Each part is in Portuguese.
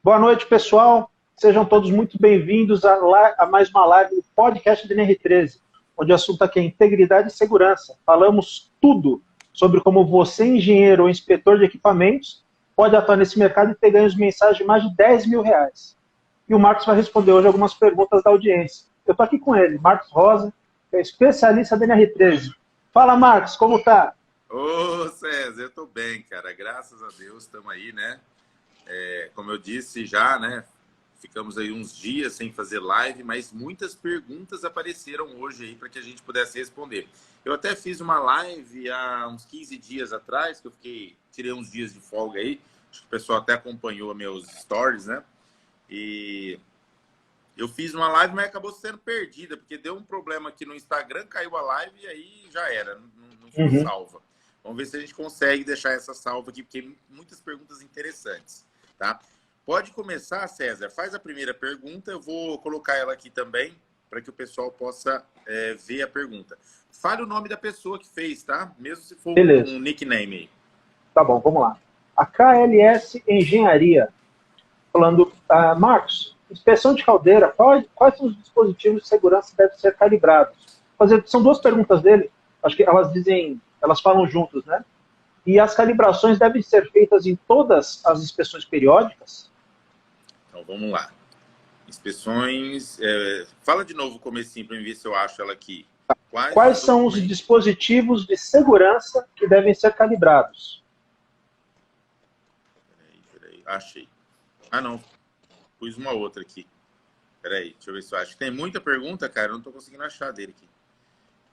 Boa noite, pessoal. Sejam todos muito bem-vindos a mais uma live do podcast da NR13, onde o assunto aqui é integridade e segurança. Falamos tudo sobre como você, engenheiro ou inspetor de equipamentos, pode atuar nesse mercado e ter ganhos mensais de mais de R$ 10.000. E o Marcos vai responder hoje algumas perguntas da audiência. Eu estou aqui com ele, Marcos Rosa, que é especialista da NR13. Fala, Marcos, como tá? Ô, César, eu tô bem, cara. Graças a Deus, estamos aí, né? Como eu disse já, né? Ficamos aí uns dias sem fazer live, mas muitas perguntas apareceram hoje aí para que a gente pudesse responder. Eu até fiz uma live há uns 15 dias atrás, que tirei uns dias de folga aí. Acho que o pessoal até acompanhou meus stories, né? E eu fiz uma live, mas acabou sendo perdida, porque deu um problema aqui no Instagram, caiu a live e aí já era, não ficou salva. Vamos ver se a gente consegue deixar essa salva aqui, porque muitas perguntas interessantes, tá? Pode começar, César. Faz a primeira pergunta, eu vou colocar ela aqui também, para que o pessoal possa ver a pergunta. Fale o nome da pessoa que fez, tá? Mesmo se for um nickname aí. Tá bom, vamos lá. A KLS Engenharia, falando, Marcos, inspeção de caldeira, quais são os dispositivos de segurança que devem ser calibrados? São duas perguntas dele, acho que elas falam juntos, né? E as calibrações devem ser feitas em todas as inspeções periódicas? Então, vamos lá. Inspeções... fala de novo o comecinho para eu ver se eu acho ela aqui. Quais são os dispositivos de segurança que devem ser calibrados? Peraí. Achei. Ah, não. Pus uma outra aqui. Peraí, deixa eu ver se eu acho. Tem muita pergunta, cara. Eu não estou conseguindo achar dele aqui.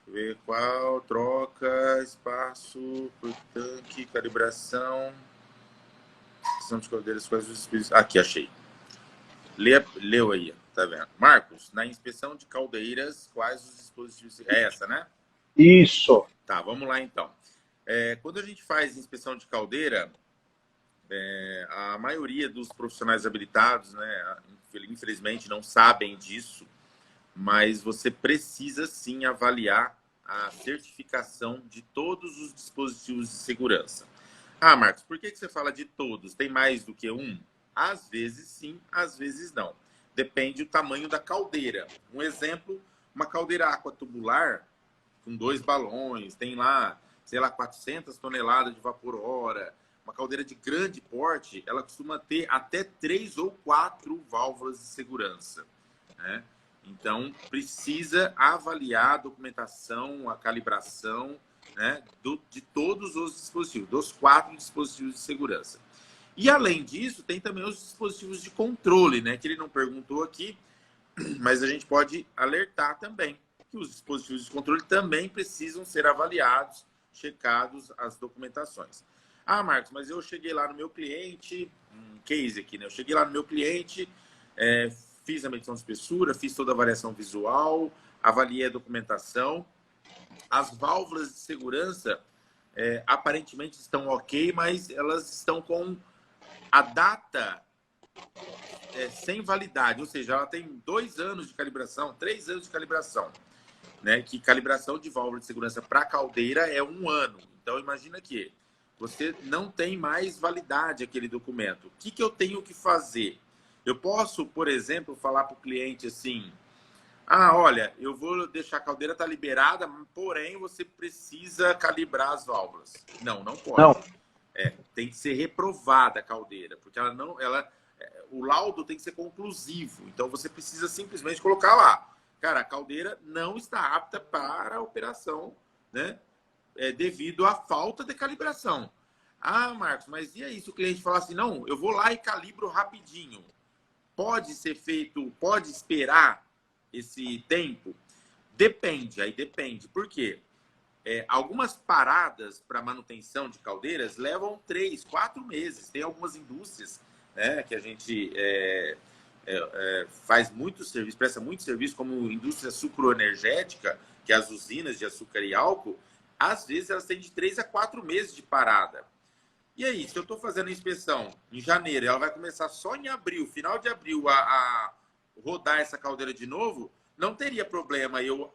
Deixa eu ver qual. Troca, espaço, por tanque, calibração. São de caldeiras, quais os dispositivos. Aqui, achei. Leu aí, tá vendo? Marcos, na inspeção de caldeiras, quais os dispositivos... É essa, né? Isso. Tá, vamos lá então. Quando a gente faz inspeção de caldeira, a maioria dos profissionais habilitados, né, infelizmente não sabem disso, mas você precisa sim avaliar a certificação de todos os dispositivos de segurança. Ah, Marcos, por que você fala de todos? Tem mais do que um? Às vezes sim, às vezes não. Depende do tamanho da caldeira. Um exemplo, uma caldeira aquatubular com 2 balões, tem lá, sei lá, 400 toneladas de vapor hora. Uma caldeira de grande porte, ela costuma ter até 3 ou 4 válvulas de segurança, né? Então, precisa avaliar a documentação, a calibração, né, de todos os dispositivos, dos 4 dispositivos de segurança. E, além disso, tem também os dispositivos de controle, né, que ele não perguntou aqui, mas a gente pode alertar também que os dispositivos de controle também precisam ser avaliados, checados as documentações. Ah, Marcos, mas eu cheguei lá no meu cliente, um case aqui, né? Eu cheguei lá no meu cliente, fiz a medição de espessura, fiz toda a avaliação visual, avaliei a documentação. As válvulas de segurança aparentemente estão ok, mas elas estão com a data sem validade, ou seja, ela tem 2 anos de calibração, 3 anos de calibração, né? Que calibração de válvula de segurança para caldeira é 1 ano. Então, imagina que você não tem mais validade aquele documento. O que eu tenho que fazer? Eu posso, por exemplo, falar para o cliente assim, olha, eu vou deixar a caldeira tá liberada, porém você precisa calibrar as válvulas. Não pode. Não. Tem que ser reprovada a caldeira, porque o laudo tem que ser conclusivo. Então você precisa simplesmente colocar lá, cara, a caldeira não está apta para a operação, né? Devido à falta de calibração. Ah, Marcos, mas e aí se o cliente falar assim, não, eu vou lá e calibro rapidinho. Pode ser feito, pode esperar esse tempo? Depende, aí depende. Por quê? Algumas paradas para manutenção de caldeiras levam 3, 4 meses. Tem algumas indústrias, né, que a gente faz muito serviço, presta muito serviço, como indústria sucroenergética, que é as usinas de açúcar e álcool. Às vezes elas têm de 3 a 4 meses de parada. E aí, se eu estou fazendo a inspeção em janeiro, ela vai começar só em abril, final de abril, a rodar essa caldeira de novo, não teria problema eu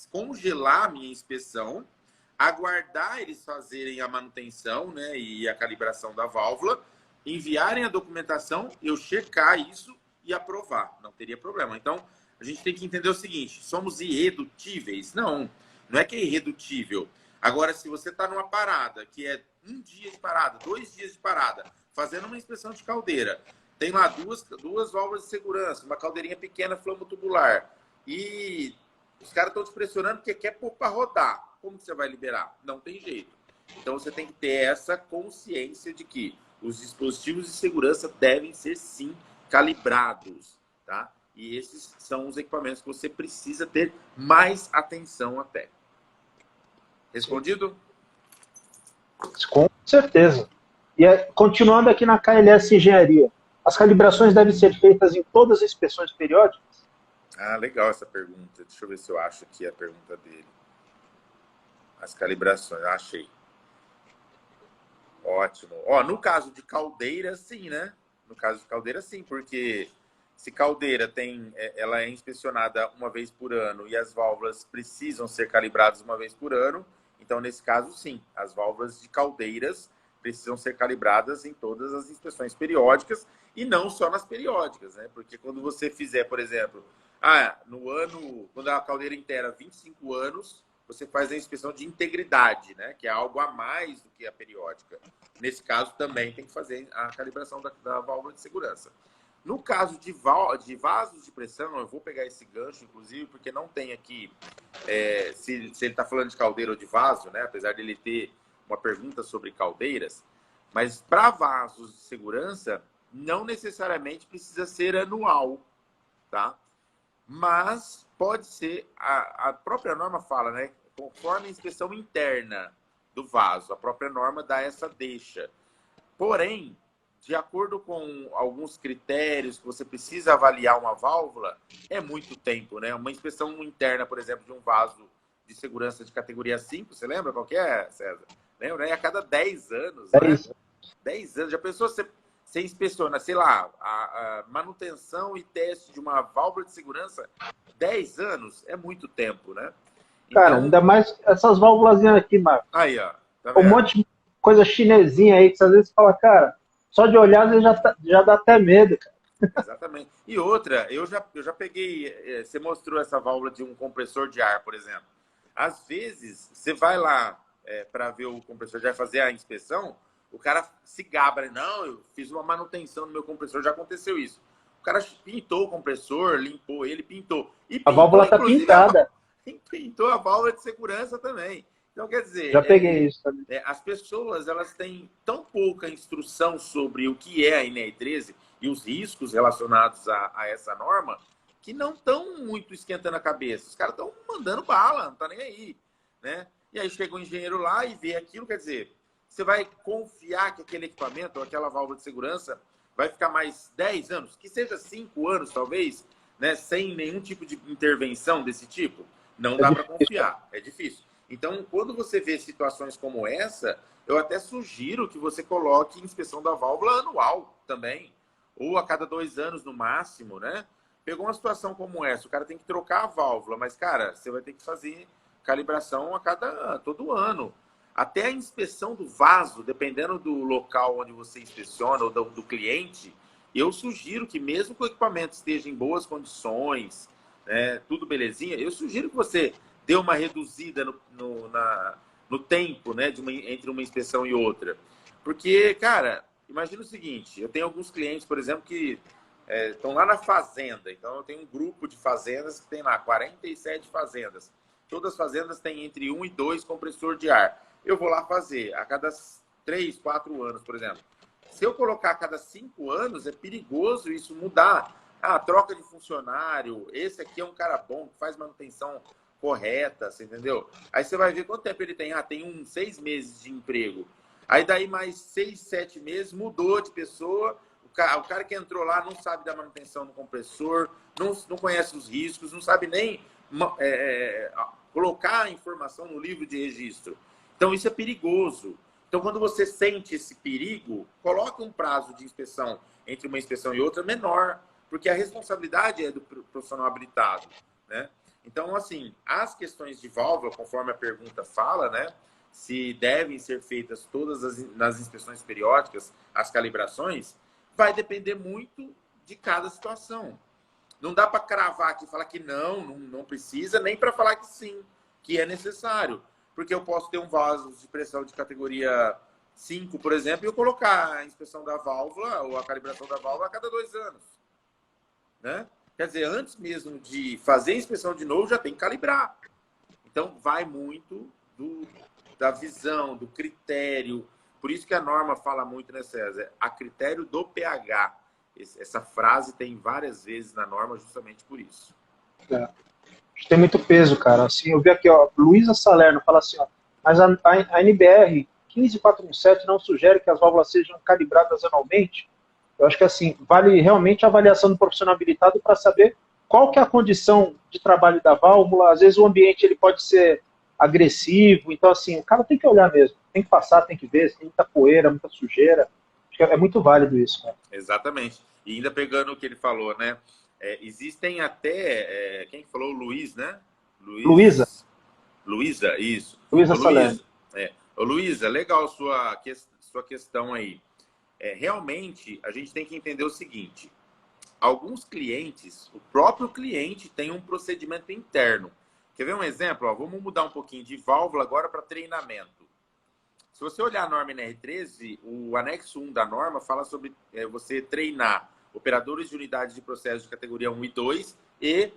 congelar a minha inspeção, aguardar eles fazerem a manutenção, né, e a calibração da válvula, enviarem a documentação, eu checar isso e aprovar. Não teria problema. Então, a gente tem que entender o seguinte, somos irredutíveis? Não, não é que é irredutível. Agora, se você está numa parada, que é 1 dia de parada, 2 dias de parada, fazendo uma inspeção de caldeira, tem lá duas válvulas de segurança, uma caldeirinha pequena flamo-tubular, e os caras estão te pressionando porque quer pôr para rodar. Como que você vai liberar? Não tem jeito. Então, você tem que ter essa consciência de que os dispositivos de segurança devem ser, sim, calibrados, tá? E esses são os equipamentos que você precisa ter mais atenção até. Respondido? Com certeza. E continuando aqui na KLS Engenharia, as calibrações devem ser feitas em todas as inspeções periódicas? Ah, legal essa pergunta. Deixa eu ver se eu acho aqui a pergunta dele. As calibrações, achei. Ótimo. Ó, no caso de caldeira, sim, né? No caso de caldeira, sim, porque se caldeira ela é inspecionada uma vez por ano e as válvulas precisam ser calibradas uma vez por ano, então, nesse caso, sim, as válvulas de caldeiras precisam ser calibradas em todas as inspeções periódicas e não só nas periódicas, né? Porque quando você fizer, por exemplo, quando a caldeira inteira 25 anos, você faz a inspeção de integridade, né? Que é algo a mais do que a periódica. Nesse caso, também tem que fazer a calibração da válvula de segurança. No caso de vasos de pressão, eu vou pegar esse gancho, inclusive, porque não tem aqui se ele está falando de caldeira ou de vaso, né? Apesar dele ter uma pergunta sobre caldeiras. Mas para vasos de segurança, não necessariamente precisa ser anual, tá? Mas pode ser, a própria norma fala, né? Conforme a inspeção interna do vaso, a própria norma dá essa deixa. Porém, de acordo com alguns critérios que você precisa avaliar uma válvula, é muito tempo, né? Uma inspeção interna, por exemplo, de um vaso de segurança de categoria 5, você lembra qual que é, César? Lembra? É a cada 10 anos, né? 10 anos. Já pensou você inspeciona, sei lá, a manutenção e teste de uma válvula de segurança? 10 anos é muito tempo, né? Cara, Então, ainda mais essas válvulas aqui, Marcos. aí, ó. Tá Um vendo? monte de coisa chinesinha aí que você às vezes fala, cara, só de olhar você já dá até medo, cara. Exatamente. E outra, eu já peguei. Você mostrou essa válvula de um compressor de ar, por exemplo. Às vezes, você vai lá para ver o compressor de ar, fazer a inspeção, o cara se gaba, né? Não, eu fiz uma manutenção no meu compressor, já aconteceu isso. O cara pintou o compressor, limpou ele, pintou. E A pintou, válvula tá inclusive, pintada. pintou a válvula de segurança também. Então, quer Já dizer, peguei isso também. as pessoas elas têm tão pouca instrução sobre o que é a NR13 e os riscos relacionados a essa norma, que não estão muito esquentando a cabeça. Os caras estão mandando bala, não tá nem aí, né? E aí chega o engenheiro lá e vê aquilo, quer dizer, você vai confiar que aquele equipamento, ou aquela válvula de segurança, vai ficar mais 10 anos, que seja 5 anos, talvez, né, sem nenhum tipo de intervenção desse tipo? Não dá para confiar, é difícil. Então, quando você vê situações como essa, eu até sugiro que você coloque inspeção da válvula anual também, ou a cada 2 anos no máximo, né? Pegou uma situação como essa, o cara tem que trocar a válvula, mas, cara, você vai ter que fazer calibração todo ano. Até a inspeção do vaso, dependendo do local onde você inspeciona ou do cliente, eu sugiro que mesmo que o equipamento esteja em boas condições, né, tudo belezinha, eu sugiro que você dê uma reduzida no tempo, né, entre uma inspeção e outra. Porque, cara, imagina o seguinte, eu tenho alguns clientes, por exemplo, que estão lá na fazenda. Então, eu tenho um grupo de fazendas que tem lá 47 fazendas. Todas as fazendas têm entre 1 e 2 compressor de ar. Eu vou lá fazer a cada 3, 4 anos, por exemplo. Se eu colocar a cada 5 anos, é perigoso isso mudar. Troca de funcionário, esse aqui é um cara bom, que faz manutenção correta, você entendeu? Aí você vai ver quanto tempo ele tem. Tem uns 6 meses de emprego. Aí daí mais 6, 7 meses, mudou de pessoa. O cara que entrou lá não sabe da manutenção do compressor, não conhece os riscos, não sabe nem colocar a informação no livro de registro. Então, isso é perigoso. Então, quando você sente esse perigo, coloque um prazo de inspeção entre uma inspeção e outra menor, porque a responsabilidade é do profissional habilitado, né? Então, assim, as questões de válvula, conforme a pergunta fala, né? se devem ser feitas todas nas inspeções periódicas, as calibrações, vai depender muito de cada situação. Não dá para cravar aqui e falar que não precisa, nem para falar que sim, que é necessário. Porque eu posso ter um vaso de pressão de categoria 5, por exemplo, e eu colocar a inspeção da válvula ou a calibração da válvula a cada 2 anos. Né? Quer dizer, antes mesmo de fazer a inspeção de novo, já tem que calibrar. Então, vai muito da visão, do critério. Por isso que a norma fala muito, né, César? A critério do pH. Essa frase tem várias vezes na norma justamente por isso. Tem muito peso, cara. Assim, eu vi aqui, ó, Luísa Salerno fala assim, ó, mas a NBR 15417 não sugere que as válvulas sejam calibradas anualmente? Eu acho que assim, vale realmente a avaliação do profissional habilitado para saber qual que é a condição de trabalho da válvula. Às vezes o ambiente ele pode ser agressivo, então assim, o cara tem que olhar mesmo, tem que passar, tem que ver, se tem muita poeira, muita sujeira. Acho que é muito válido isso, cara. Exatamente. E ainda pegando o que ele falou, né? Existem até... quem falou? Luiz, né? Luísa. Luísa, isso. Luísa Salerno. Luísa, legal sua questão aí. Realmente, a gente tem que entender o seguinte. Alguns clientes, o próprio cliente tem um procedimento interno. Quer ver um exemplo? Ó, vamos mudar um pouquinho de válvula agora para treinamento. Se você olhar a norma NR13, o anexo 1 da norma fala sobre você treinar operadores de unidades de processo de categoria 1 e 2 e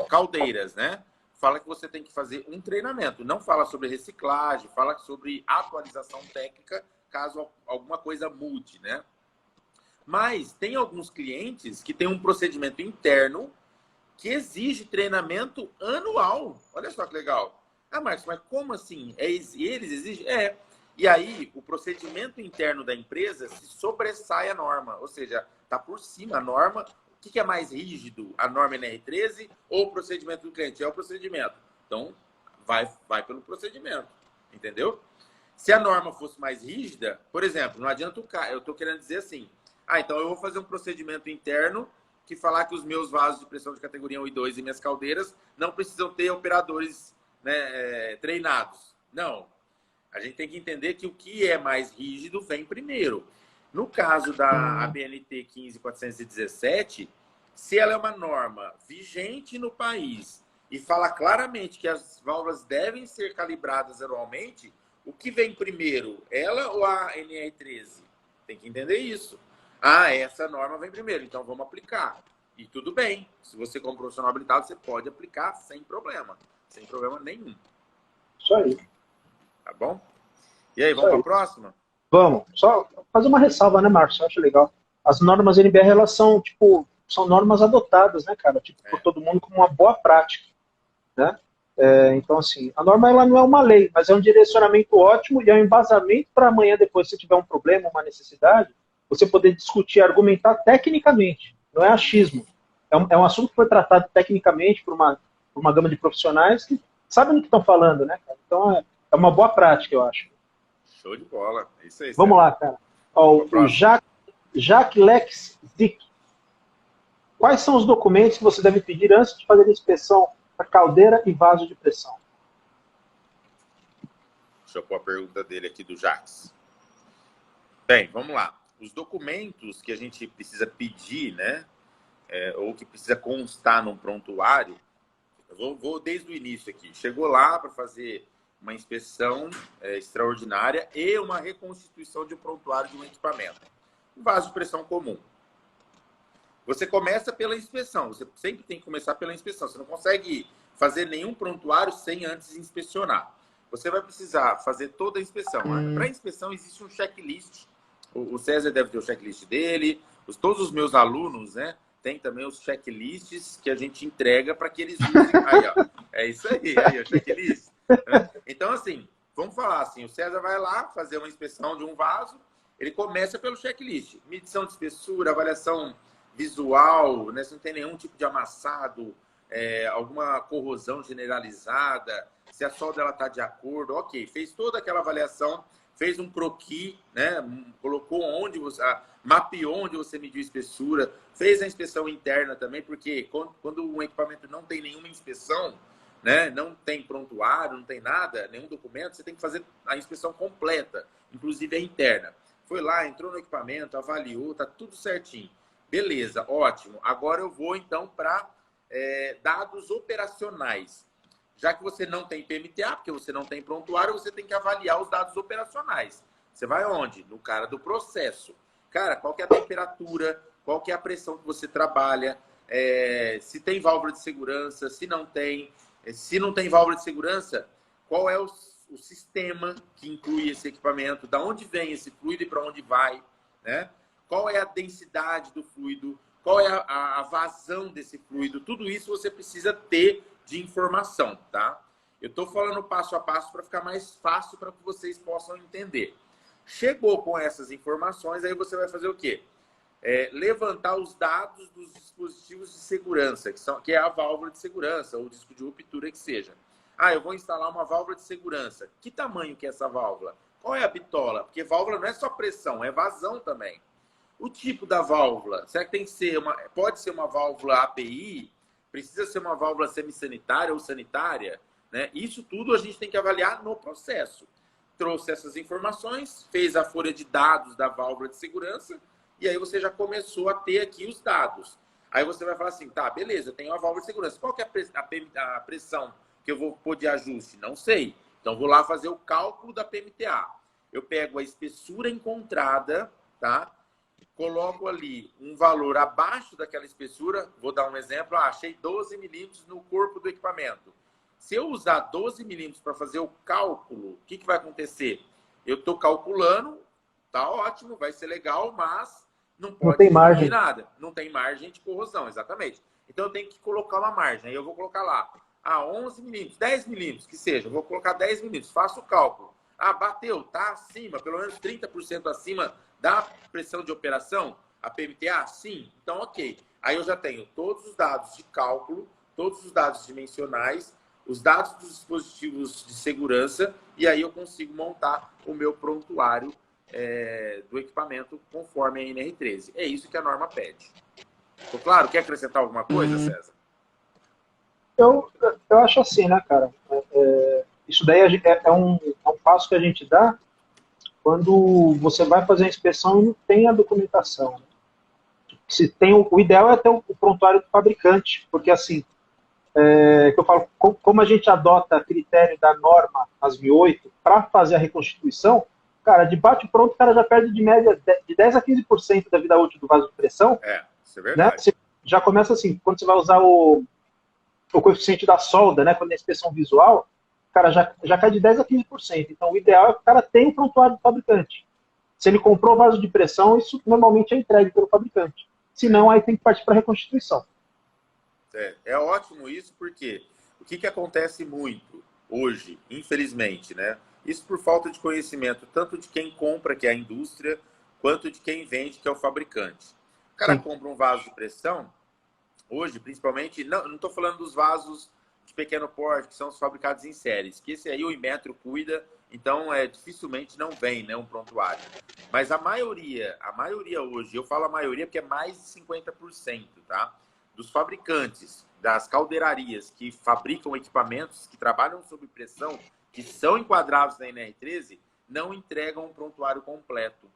caldeiras, né? Fala que você tem que fazer um treinamento. Não fala sobre reciclagem, fala sobre atualização técnica, caso alguma coisa mude, né? Mas tem alguns clientes que têm um procedimento interno que exige treinamento anual. Olha só que legal. Ah, Marcos, mas como assim? Eles exigem? E aí, o procedimento interno da empresa se sobressai a norma. Ou seja, está por cima a norma. O que é mais rígido? A norma NR13 ou o procedimento do cliente? É o procedimento. Então, vai pelo procedimento. Entendeu? Se a norma fosse mais rígida, por exemplo, não adianta eu estou querendo dizer assim, então eu vou fazer um procedimento interno que falar que os meus vasos de pressão de categoria 1 e 2 e minhas caldeiras não precisam ter operadores, né, treinados. Não. A gente tem que entender que o que é mais rígido vem primeiro. No caso da ABNT 15417, se ela é uma norma vigente no país e fala claramente que as válvulas devem ser calibradas anualmente, o que vem primeiro, ela ou a NR13? Tem que entender isso. Essa norma vem primeiro, então vamos aplicar. E tudo bem. Se você como profissional habilitado, você pode aplicar sem problema. Sem problema nenhum. Isso aí. Tá bom? E aí, vamos para a próxima? Vamos. Só fazer uma ressalva, né, Marcos? Eu acho legal. As normas NBR, elas são, tipo, são normas adotadas, né, cara? Tipo, por todo mundo como uma boa prática, né? Então, assim, a norma ela não é uma lei, mas é um direcionamento ótimo e é um embasamento para amanhã, depois, se tiver um problema, uma necessidade, você poder discutir, argumentar tecnicamente. Não é achismo. É um assunto que foi tratado tecnicamente por uma gama de profissionais que sabem do que estão falando, né, cara? Então, é uma boa prática, eu acho. Show de bola. É isso aí. Vamos lá, cara. Ó, o Jacques Lex Zic. Quais são os documentos que você deve pedir antes de fazer a inspeção para caldeira e vaso de pressão? Deixa eu pôr a pergunta dele aqui do Jacques. Bem, vamos lá. Os documentos que a gente precisa pedir, né? Ou que precisa constar num prontuário, eu vou desde o início aqui. Chegou lá para fazer uma inspeção extraordinária e uma reconstituição de um prontuário de um equipamento. Um vaso de pressão comum. Você começa pela inspeção. Você sempre tem que começar pela inspeção. Você não consegue fazer nenhum prontuário sem antes inspecionar. Você vai precisar fazer toda a inspeção. Para a inspeção existe um checklist. O César deve ter o checklist dele. Todos os meus alunos, né, tem também os checklists que a gente entrega para que eles usem. Aí, ó, é isso aí, o checklist. Então, assim, vamos falar assim, o César vai lá fazer uma inspeção de um vaso, ele começa pelo checklist. Medição de espessura, avaliação visual, né, se não tem nenhum tipo de amassado, alguma corrosão generalizada, se a solda ela está de acordo, ok. Fez toda aquela avaliação, fez um croquis, né, colocou onde você... mapeou onde você mediu a espessura, fez a inspeção interna também, porque quando um equipamento não tem nenhuma inspeção, né? Não tem prontuário, não tem nada, nenhum documento, você tem que fazer a inspeção completa, inclusive a interna. Foi lá, entrou no equipamento, avaliou, tá tudo certinho. Beleza, ótimo. Agora eu vou então para dados operacionais. Já que você não tem PMTA, porque você não tem prontuário, você tem que avaliar os dados operacionais. Você vai onde? No cara do processo. Cara, qual que é a temperatura, qual que é a pressão que você trabalha, se tem válvula de segurança, se não tem. Se não tem válvula de segurança, qual é o sistema que inclui esse equipamento, da onde vem esse fluido e para onde vai, né? Qual é a densidade do fluido, qual é a vazão desse fluido, tudo isso você precisa ter de informação, tá? Eu estou falando passo a passo para ficar mais fácil para que vocês possam entender. Chegou com essas informações, aí você vai fazer o quê? Levantar os dados dos dispositivos de segurança, que é a válvula de segurança, ou disco de ruptura que seja. Eu vou instalar uma válvula de segurança. Que tamanho que é essa válvula? Qual é a bitola? Porque válvula não é só pressão, é vazão também. O tipo da válvula, será que tem que ser pode ser uma válvula API? Precisa ser uma válvula semissanitária ou sanitária? Né? Isso tudo a gente tem que avaliar no processo. Trouxe essas informações, fez a folha de dados da válvula de segurança, e aí você já começou a ter aqui os dados. Aí você vai falar assim, tá, beleza, eu tenho a válvula de segurança. Qual que é a pressão que eu vou pôr de ajuste? Não sei. Então, vou lá fazer o cálculo da PMTA. Eu pego a espessura encontrada, tá? Coloco ali um valor abaixo daquela espessura. Vou dar um exemplo. Achei 12 milímetros no corpo do equipamento. Se eu usar 12 milímetros para fazer o cálculo, o que vai acontecer? Eu estou calculando, tá ótimo, vai ser legal, mas não pode diminuir nada. Não tem margem de corrosão, exatamente. Então, eu tenho que colocar uma margem. Aí eu vou colocar lá 11 milímetros, 10 milímetros, que seja. Eu vou colocar 10 milímetros, faço o cálculo. Bateu, tá acima, pelo menos 30% acima da pressão de operação, a PMTA? Sim. Então, ok. Aí eu já tenho todos os dados de cálculo, todos os dados dimensionais, os dados dos dispositivos de segurança, e aí eu consigo montar o meu prontuário do equipamento conforme a NR13. É isso que a norma pede. Ficou claro? Quer acrescentar alguma coisa, César? Eu acho assim, né, cara? Isso daí é um passo que a gente dá quando você vai fazer a inspeção e não tem a documentação. Se tem o ideal é ter o prontuário do fabricante, porque assim, que eu falo, como a gente adota critério da norma AS-ME8 para fazer a reconstituição, cara, de bate-pronto o cara já perde de média de 10 a 15% da vida útil do vaso de pressão. Isso é verdade. Né? Você já começa assim, quando você vai usar o coeficiente da solda, né, quando é inspeção visual, cara, já cai de 10 a 15%. Então, o ideal é que o cara tenha o prontuário do fabricante. Se ele comprou vaso de pressão, isso normalmente é entregue pelo fabricante. Se não, aí tem que partir para a reconstituição. É ótimo isso, porque o que acontece muito hoje, infelizmente, né? Isso por falta de conhecimento, tanto de quem compra, que é a indústria, quanto de quem vende, que é o fabricante. O cara compra um vaso de pressão, hoje, principalmente, não estou falando dos vasos de pequeno porte, que são os fabricados em séries, que esse aí o Inmetro cuida, então dificilmente não vem, né, um prontuário. Mas a maioria hoje, eu falo a maioria porque é mais de 50%, tá? Dos fabricantes, das caldeirarias que fabricam equipamentos, que trabalham sob pressão, que são enquadrados na NR13, não entregam um prontuário completo.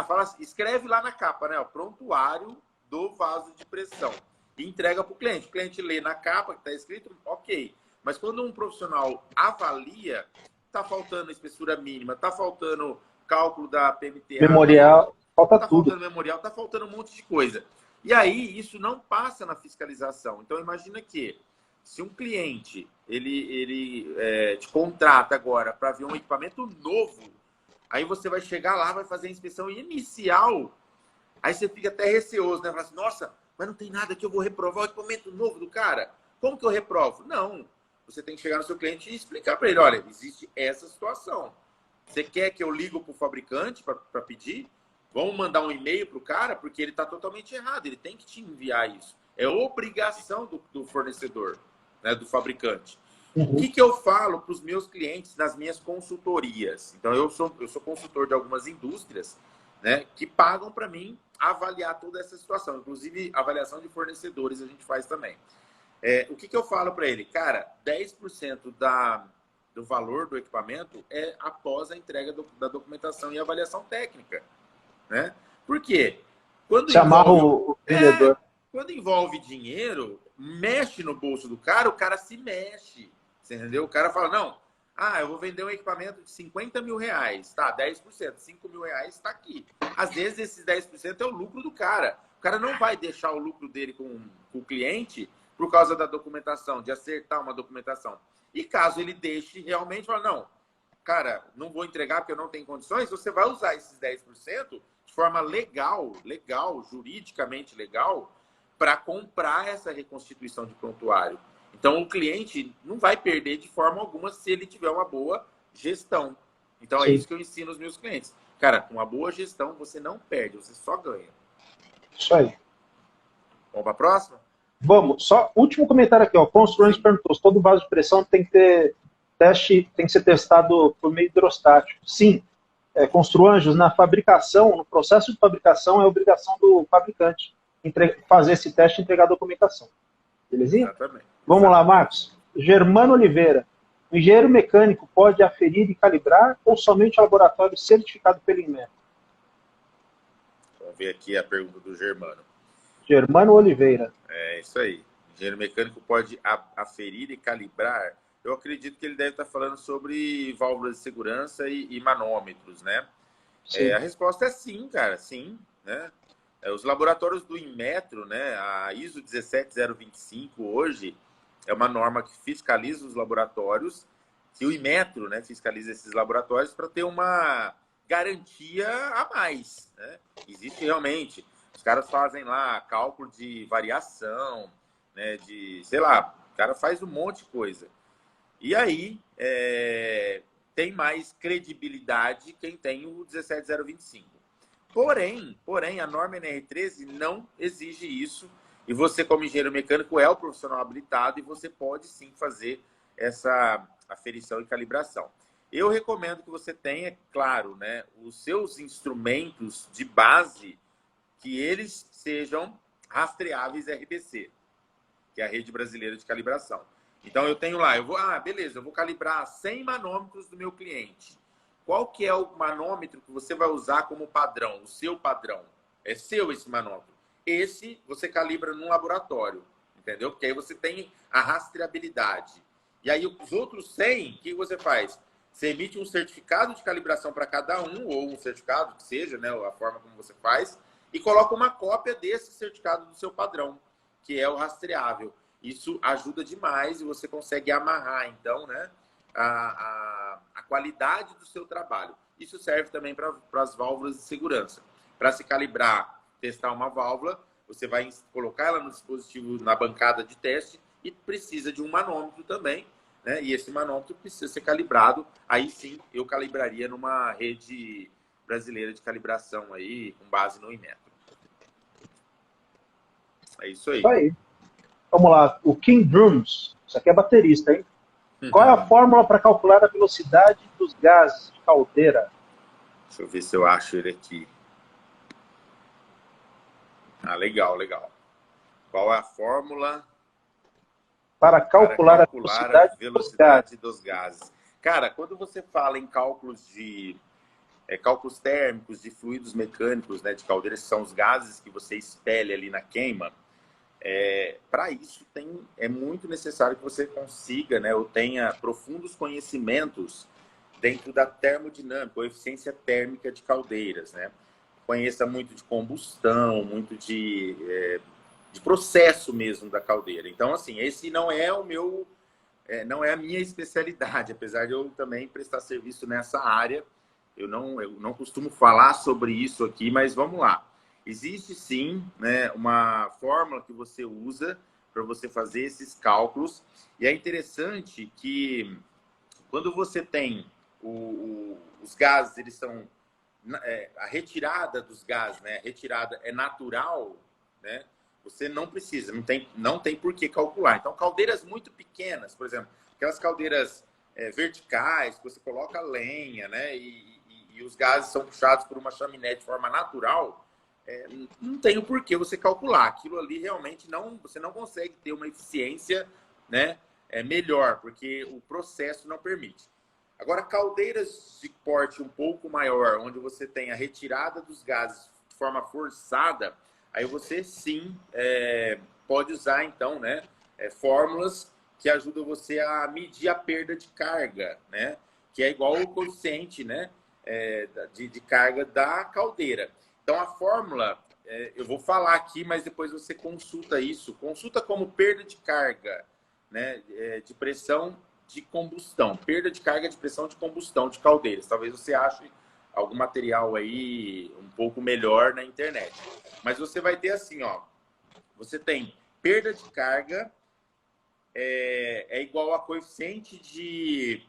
Fala assim, escreve lá na capa, né? O prontuário do vaso de pressão. E entrega para o cliente. O cliente lê na capa que está escrito, ok. Mas quando um profissional avalia, está faltando espessura mínima, está faltando cálculo da PMTA. Memorial, falta tudo. Está faltando memorial, está faltando um monte de coisa. E aí, isso não passa na fiscalização. Então, imagina que se um cliente ele te contrata agora para ver um equipamento novo, aí você vai chegar lá, vai fazer a inspeção inicial, aí você fica até receoso, né? Fala assim, nossa, mas não tem nada que eu vou reprovar o equipamento novo do cara. Como que eu reprovo? Não. Você tem que chegar no seu cliente e explicar para ele, olha, existe essa situação. Você quer que eu ligo para o fabricante para pedir? Vamos mandar um e-mail para o cara? Porque ele está totalmente errado. Ele tem que te enviar isso. É obrigação do fornecedor, né, do fabricante. O que eu falo para os meus clientes nas minhas consultorias? Então, eu sou consultor de algumas indústrias, né, que pagam para mim avaliar toda essa situação. Inclusive, avaliação de fornecedores a gente faz também. O que eu falo para ele? Cara, 10% do valor do equipamento é após a entrega da documentação e avaliação técnica, né? Por quê? Quando Se amarra envolve, o vendedor. quando envolve dinheiro, mexe no bolso do cara, o cara se mexe. Você entendeu? O cara fala, não, eu vou vender um equipamento de 50 mil reais. Tá, 10%, 5 mil reais está aqui. Às vezes, esses 10% é o lucro do cara. O cara não vai deixar o lucro dele com o cliente por causa da documentação, de acertar uma documentação. E caso ele deixe realmente, fala, não, cara, não vou entregar porque eu não tenho condições, você vai usar esses 10% de forma legal, juridicamente legal, para comprar essa reconstituição de prontuário. Então, o cliente não vai perder de forma alguma se ele tiver uma boa gestão. Então, Sim. É isso que eu ensino aos meus clientes. Cara, com uma boa gestão, você não perde, você só ganha. Isso aí. Vamos para a próxima? Vamos. Só último comentário aqui. Construões perguntou se todo vaso de pressão tem que ter teste, tem que ser testado por meio hidrostático. Sim. Construanjos, na fabricação, no processo de fabricação, é obrigação do fabricante fazer esse teste e entregar a documentação. Belezinha? Exatamente. Vamos lá, Marcos. Germano Oliveira. O engenheiro mecânico pode aferir e calibrar ou somente o laboratório certificado pelo Inmetro? Vamos ver aqui a pergunta do Germano. Germano Oliveira. É isso aí. O engenheiro mecânico pode aferir e calibrar. Eu acredito que ele deve estar falando sobre válvulas de segurança e manômetros, né? A resposta é sim, cara, sim, né? Os laboratórios do Inmetro, né? A ISO 17025 hoje é uma norma que fiscaliza os laboratórios, que o Inmetro, né, fiscaliza esses laboratórios para ter uma garantia a mais, né? Existe realmente. Os caras fazem lá cálculo de variação, né? Sei lá, o cara faz um monte de coisa. E aí, tem mais credibilidade quem tem o 17025. Porém, a norma NR13 não exige isso. E você, como engenheiro mecânico, é o profissional habilitado e você pode sim fazer essa aferição e calibração. Eu recomendo que você tenha, claro, né, os seus instrumentos de base, que eles sejam rastreáveis RBC, que é a Rede Brasileira de Calibração. Então, eu tenho lá, beleza, eu vou calibrar 100 manômetros do meu cliente. Qual que é o manômetro que você vai usar como padrão, o seu padrão? É seu esse manômetro. Esse você calibra num laboratório, entendeu? Porque aí você tem a rastreabilidade. E aí, os outros 100, o que você faz? Você emite um certificado de calibração para cada um, ou um certificado que seja, né, a forma como você faz, e coloca uma cópia desse certificado do seu padrão, que é o rastreável. Isso ajuda demais e você consegue amarrar, então, né, a qualidade do seu trabalho. Isso serve também para as válvulas de segurança. Para se calibrar, testar uma válvula, você vai colocar ela no dispositivo, na bancada de teste, e precisa de um manômetro também, né? E esse manômetro precisa ser calibrado. Aí sim, eu calibraria numa rede brasileira de calibração aí, com base no Inmetro. É isso aí. Isso aí. Vamos lá, o King Drums. Isso aqui é baterista, hein? Qual é a fórmula para calcular a velocidade dos gases de caldeira? Deixa eu ver se eu acho ele aqui. Legal. Qual é a fórmula para calcular a velocidade dos gases? Cara, quando você fala em cálculos cálculos térmicos, de fluidos mecânicos, né, de caldeiras, que são os gases que você expele ali na queima, para isso é muito necessário que você consiga, né, ou tenha profundos conhecimentos dentro da termodinâmica, ou eficiência térmica de caldeiras, né? Conheça muito de combustão, muito de processo mesmo da caldeira. Então, assim, esse não é não é a minha especialidade, apesar de eu também prestar serviço nessa área. Eu não costumo falar sobre isso aqui, mas vamos lá. Existe sim, né, uma fórmula que você usa para você fazer esses cálculos. E é interessante que quando você tem os gases, eles são a retirada dos gases, né? A retirada é natural, né? Você não precisa, não tem por que calcular. Então, caldeiras muito pequenas, por exemplo, aquelas caldeiras verticais, que você coloca lenha, né? E os gases são puxados por uma chaminé de forma natural, não tem o porquê você calcular. Aquilo ali realmente você não consegue ter uma eficiência, né, melhor, porque o processo não permite. Agora, caldeiras de porte um pouco maior, onde você tem a retirada dos gases de forma forçada, aí você sim pode usar, então, né, fórmulas que ajudam você a medir a perda de carga, né, que é igual o coeficiente, né, de carga da caldeira. Então, a fórmula, eu vou falar aqui, mas depois você consulta isso. Consulta como perda de carga, né, de pressão de combustão. Perda de carga de pressão de combustão de caldeiras. Talvez você ache algum material aí um pouco melhor na internet. Mas você vai ter assim, ó. Você tem perda de carga igual a coeficiente de...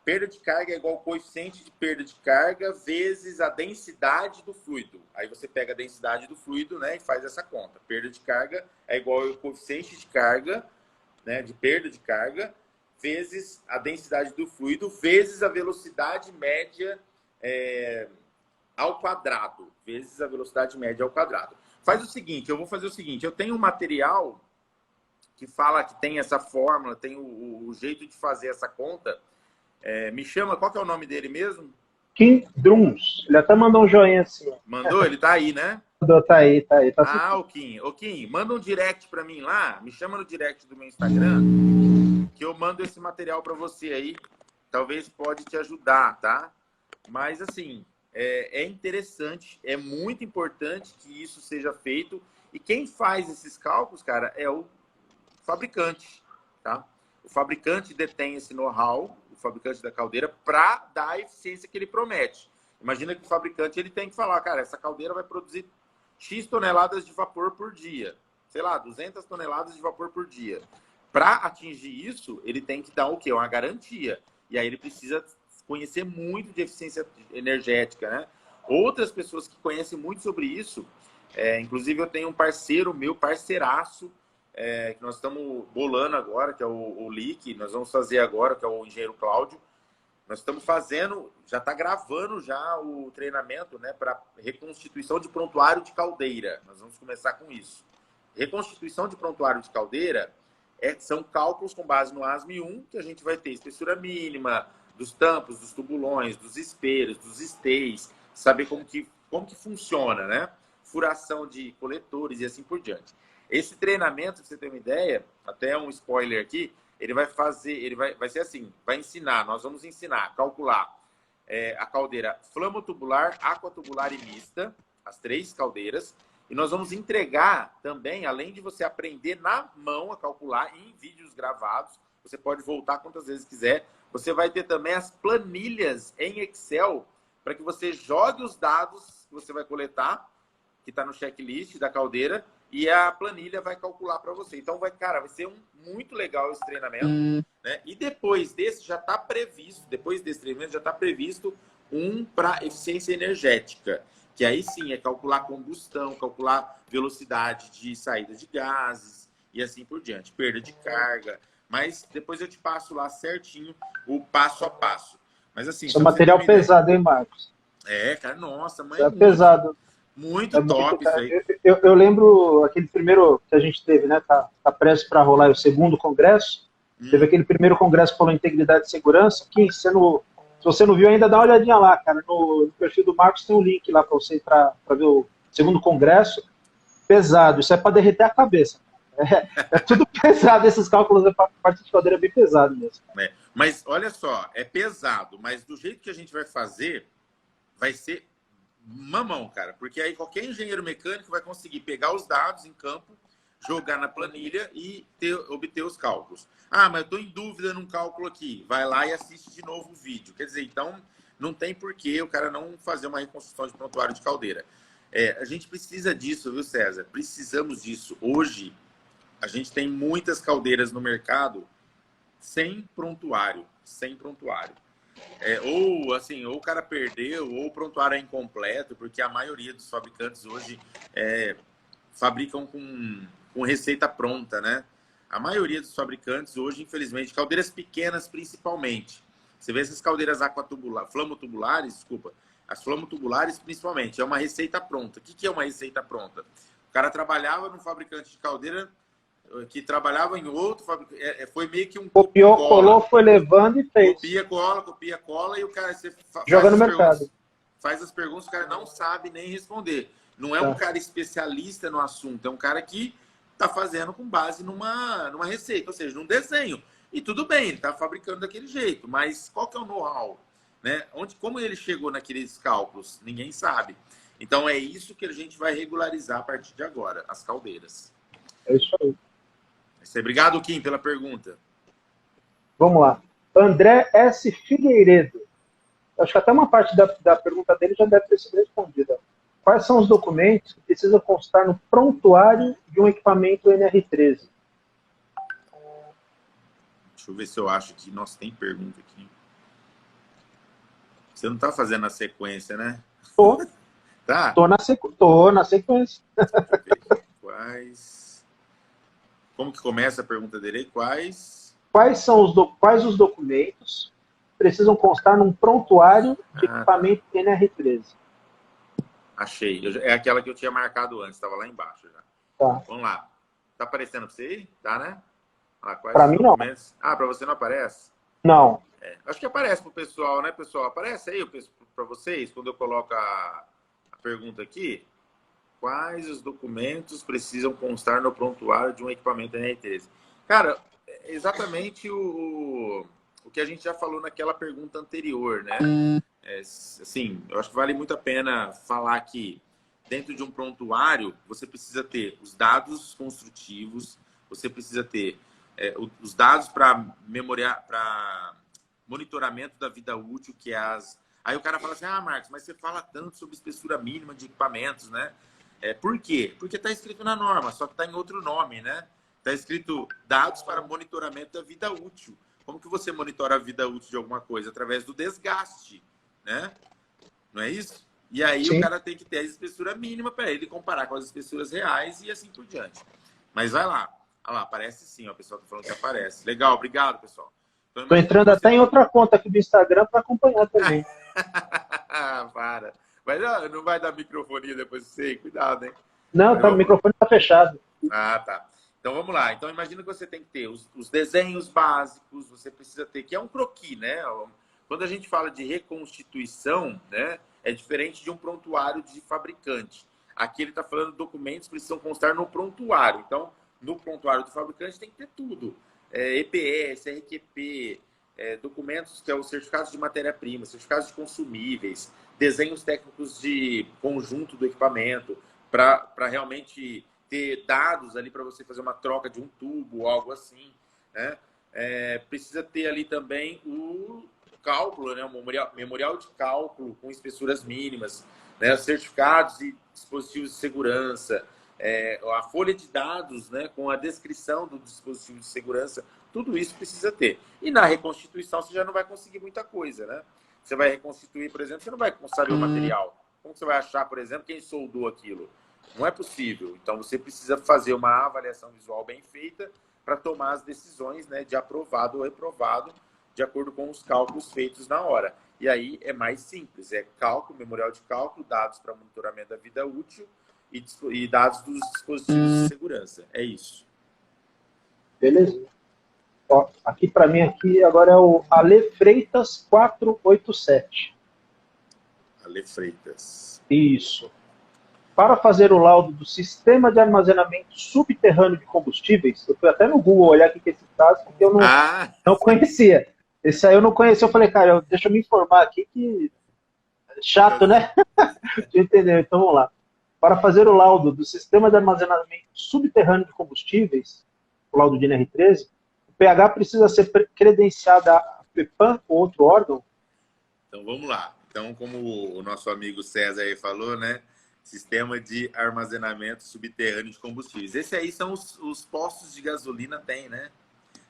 Perda de carga é igual ao coeficiente de perda de carga vezes a densidade do fluido. Aí você pega a densidade do fluido, né, e faz essa conta. Perda de carga é igual ao coeficiente de carga, né, de perda de carga, vezes a densidade do fluido, vezes a velocidade média ao quadrado. Vezes a velocidade média ao quadrado. Faz o seguinte, eu vou fazer o seguinte, eu tenho um material que fala que tem essa fórmula, tem o jeito de fazer essa conta. Me chama, qual que é o nome dele mesmo? Kim Drums. Ele até mandou um joinha assim. Mandou? Ele tá aí, né? Tá aí. O Kim, manda um direct para mim lá, me chama no direct do meu Instagram, que eu mando esse material para você aí. Talvez pode te ajudar, tá? Mas, assim, é interessante, é muito importante que isso seja feito. E quem faz esses cálculos, cara, é o fabricante, tá? O fabricante detém esse know-how, o fabricante da caldeira, para dar a eficiência que ele promete. Imagina que o fabricante ele tem que falar, cara, essa caldeira vai produzir X toneladas de vapor por dia. Sei lá, 200 toneladas de vapor por dia. Para atingir isso, ele tem que dar o quê? Uma garantia. E aí ele precisa conhecer muito de eficiência energética, né? Outras pessoas que conhecem muito sobre isso, inclusive eu tenho um parceiro meu, parceiraço, que nós estamos bolando agora, que é o LIC, nós vamos fazer agora, que é o engenheiro Cláudio. Nós estamos fazendo, já está gravando já o treinamento, né, para reconstituição de prontuário de caldeira. Nós vamos começar com isso. Reconstituição de prontuário de caldeira são cálculos com base no ASME1, que a gente vai ter espessura mínima dos tampos, dos tubulões, dos espelhos, dos estays, saber como que funciona, né? Furação de coletores e assim por diante. Esse treinamento, pra você ter uma ideia, até um spoiler aqui, ele vai ser assim, nós vamos ensinar a calcular a caldeira flamotubular, aquatubular e mista, as 3 caldeiras, e nós vamos entregar também, além de você aprender na mão a calcular em vídeos gravados, você pode voltar quantas vezes quiser, você vai ter também as planilhas em Excel para que você jogue os dados que você vai coletar, que está no checklist da caldeira, e a planilha vai calcular para você. Então, vai ser muito legal esse treinamento. Né? E depois desse depois desse treinamento já está previsto um para eficiência energética, que aí sim é calcular combustão, calcular velocidade de saída de gases e assim por diante, perda de carga. Mas depois eu te passo lá certinho o passo a passo. Mas assim, é um material pesado, hein, Marcos? Cara, nossa, mas é pesado. Muito top isso aí. Eu lembro aquele primeiro que a gente teve, né? Tá prestes para rolar o segundo congresso. Teve aquele primeiro congresso que falou integridade e segurança. Que se você não viu ainda, dá uma olhadinha lá, cara. No perfil do Marcos tem um link lá para você entrar para ver o segundo congresso. Pesado, isso é para derreter a cabeça. É tudo pesado, esses cálculos da parte de caldeira é bem pesado mesmo. Mas olha só, é pesado, mas do jeito que a gente vai fazer, vai ser mamão, cara, porque aí qualquer engenheiro mecânico vai conseguir pegar os dados em campo, jogar na planilha e obter os cálculos. Ah, mas eu estou em dúvida num cálculo aqui. Vai lá e assiste de novo o vídeo. Quer dizer, então não tem porquê o cara não fazer uma reconstrução de prontuário de caldeira. A gente precisa disso, viu, César? Precisamos disso. Hoje, a gente tem muitas caldeiras no mercado sem prontuário. Ou o cara perdeu, ou o prontuário é incompleto, porque a maioria dos fabricantes hoje fabricam com receita pronta, né? A maioria dos fabricantes hoje, infelizmente, caldeiras pequenas principalmente. Você vê essas caldeiras flamotubulares, as flomotubulares principalmente, é uma receita pronta. O que é uma receita pronta? O cara trabalhava num fabricante de caldeira que trabalhava em outro fabricante. Foi meio que um copiou, colou, foi levando e fez. Copia, cola, e o cara você joga no mercado. Faz as perguntas, o cara não sabe nem responder. Não é um cara especialista no assunto, é um cara que está fazendo com base numa receita, ou seja, num desenho. E tudo bem, ele está fabricando daquele jeito, mas qual que é o know-how? Né? Como ele chegou naqueles cálculos? Ninguém sabe. Então é isso que a gente vai regularizar a partir de agora, as caldeiras. É isso aí. Obrigado, Kim, pela pergunta. Vamos lá. André S. Figueiredo. Acho que até uma parte da pergunta dele já deve ter sido respondida. Quais são os documentos que precisam constar no prontuário de um equipamento NR13? Deixa eu ver se eu acho que... Nossa, tem pergunta aqui. Você não está fazendo a sequência, né? Tô. Tá? Tô na sequência. Quais... Como que começa a pergunta dele? Quais os documentos precisam constar num prontuário de equipamento NR13? Achei. É aquela que eu tinha marcado antes, estava lá embaixo já. Tá. Vamos lá. Tá aparecendo para você aí? Tá, né? Para mim não. Para você não aparece? Não. Acho que aparece para o pessoal, né, pessoal? Aparece aí para vocês, quando eu coloco a pergunta aqui. Quais os documentos precisam constar no prontuário de um equipamento NR13? Cara, é exatamente o que a gente já falou naquela pergunta anterior, né? Assim, eu acho que vale muito a pena falar que dentro de um prontuário você precisa ter os dados construtivos, você precisa ter os dados para monitoramento da vida útil, que é as... Aí o cara fala assim, Marcos, mas você fala tanto sobre espessura mínima de equipamentos, né? Por quê? Porque está escrito na norma, só que está em outro nome, né? Está escrito dados para monitoramento da vida útil. Como que você monitora a vida útil de alguma coisa? Através do desgaste, né? Não é isso? E aí Sim. O cara tem que ter a espessura mínima para ele comparar com as espessuras reais e assim por diante. Mas vai lá. Olha lá, aparece sim, ó, o pessoal está falando que aparece. Legal, obrigado, pessoal. Estou entrando até em outra conta aqui do Instagram para acompanhar também. Para. Mas não vai dar microfonia depois de você, cuidado, hein? Não, o microfone está fechado. Tá. Então vamos lá. Então imagina que você tem que ter os desenhos básicos, você precisa ter, que é um croquis, né? Quando a gente fala de reconstituição, né, é diferente de um prontuário de fabricante. Aqui ele está falando documentos que precisam constar no prontuário. Então, no prontuário do fabricante tem que ter tudo. EPS, RQP, documentos que é os certificados de matéria-prima, certificados de consumíveis, desenhos técnicos de conjunto do equipamento, para realmente ter dados ali para você fazer uma troca de um tubo ou algo assim, né? Precisa ter ali também o cálculo, né? O memorial de cálculo com espessuras mínimas, né? Os certificados e dispositivos de segurança, a folha de dados, né? Com a descrição do dispositivo de segurança, tudo isso precisa ter. E na reconstituição você já não vai conseguir muita coisa, né? Você vai reconstituir, por exemplo, você não vai saber o material. Como você vai achar, por exemplo, quem soldou aquilo? Não é possível. Então, você precisa fazer uma avaliação visual bem feita para tomar as decisões, né, de aprovado ou reprovado, de acordo com os cálculos feitos na hora. E aí é mais simples. É cálculo, memorial de cálculo, dados para monitoramento da vida útil e dados dos dispositivos de segurança. É isso. Beleza. Ó, aqui para mim, aqui agora é o Ale Freitas 487. Ale Freitas. Isso. Para fazer o laudo do sistema de armazenamento subterrâneo de combustíveis, eu fui até no Google olhar o que é esse caso, porque eu não conhecia. Esse aí eu não conhecia. Eu falei, cara, deixa eu me informar aqui que chato, né? Entendeu? Então vamos lá. Para fazer o laudo do sistema de armazenamento subterrâneo de combustíveis, o laudo de NR13, o PH precisa ser credenciado à FEPAM ou outro órgão? Então vamos lá. Então, como o nosso amigo César aí falou, né? Sistema de armazenamento subterrâneo de combustíveis. Esse aí são os postos de gasolina tem, né?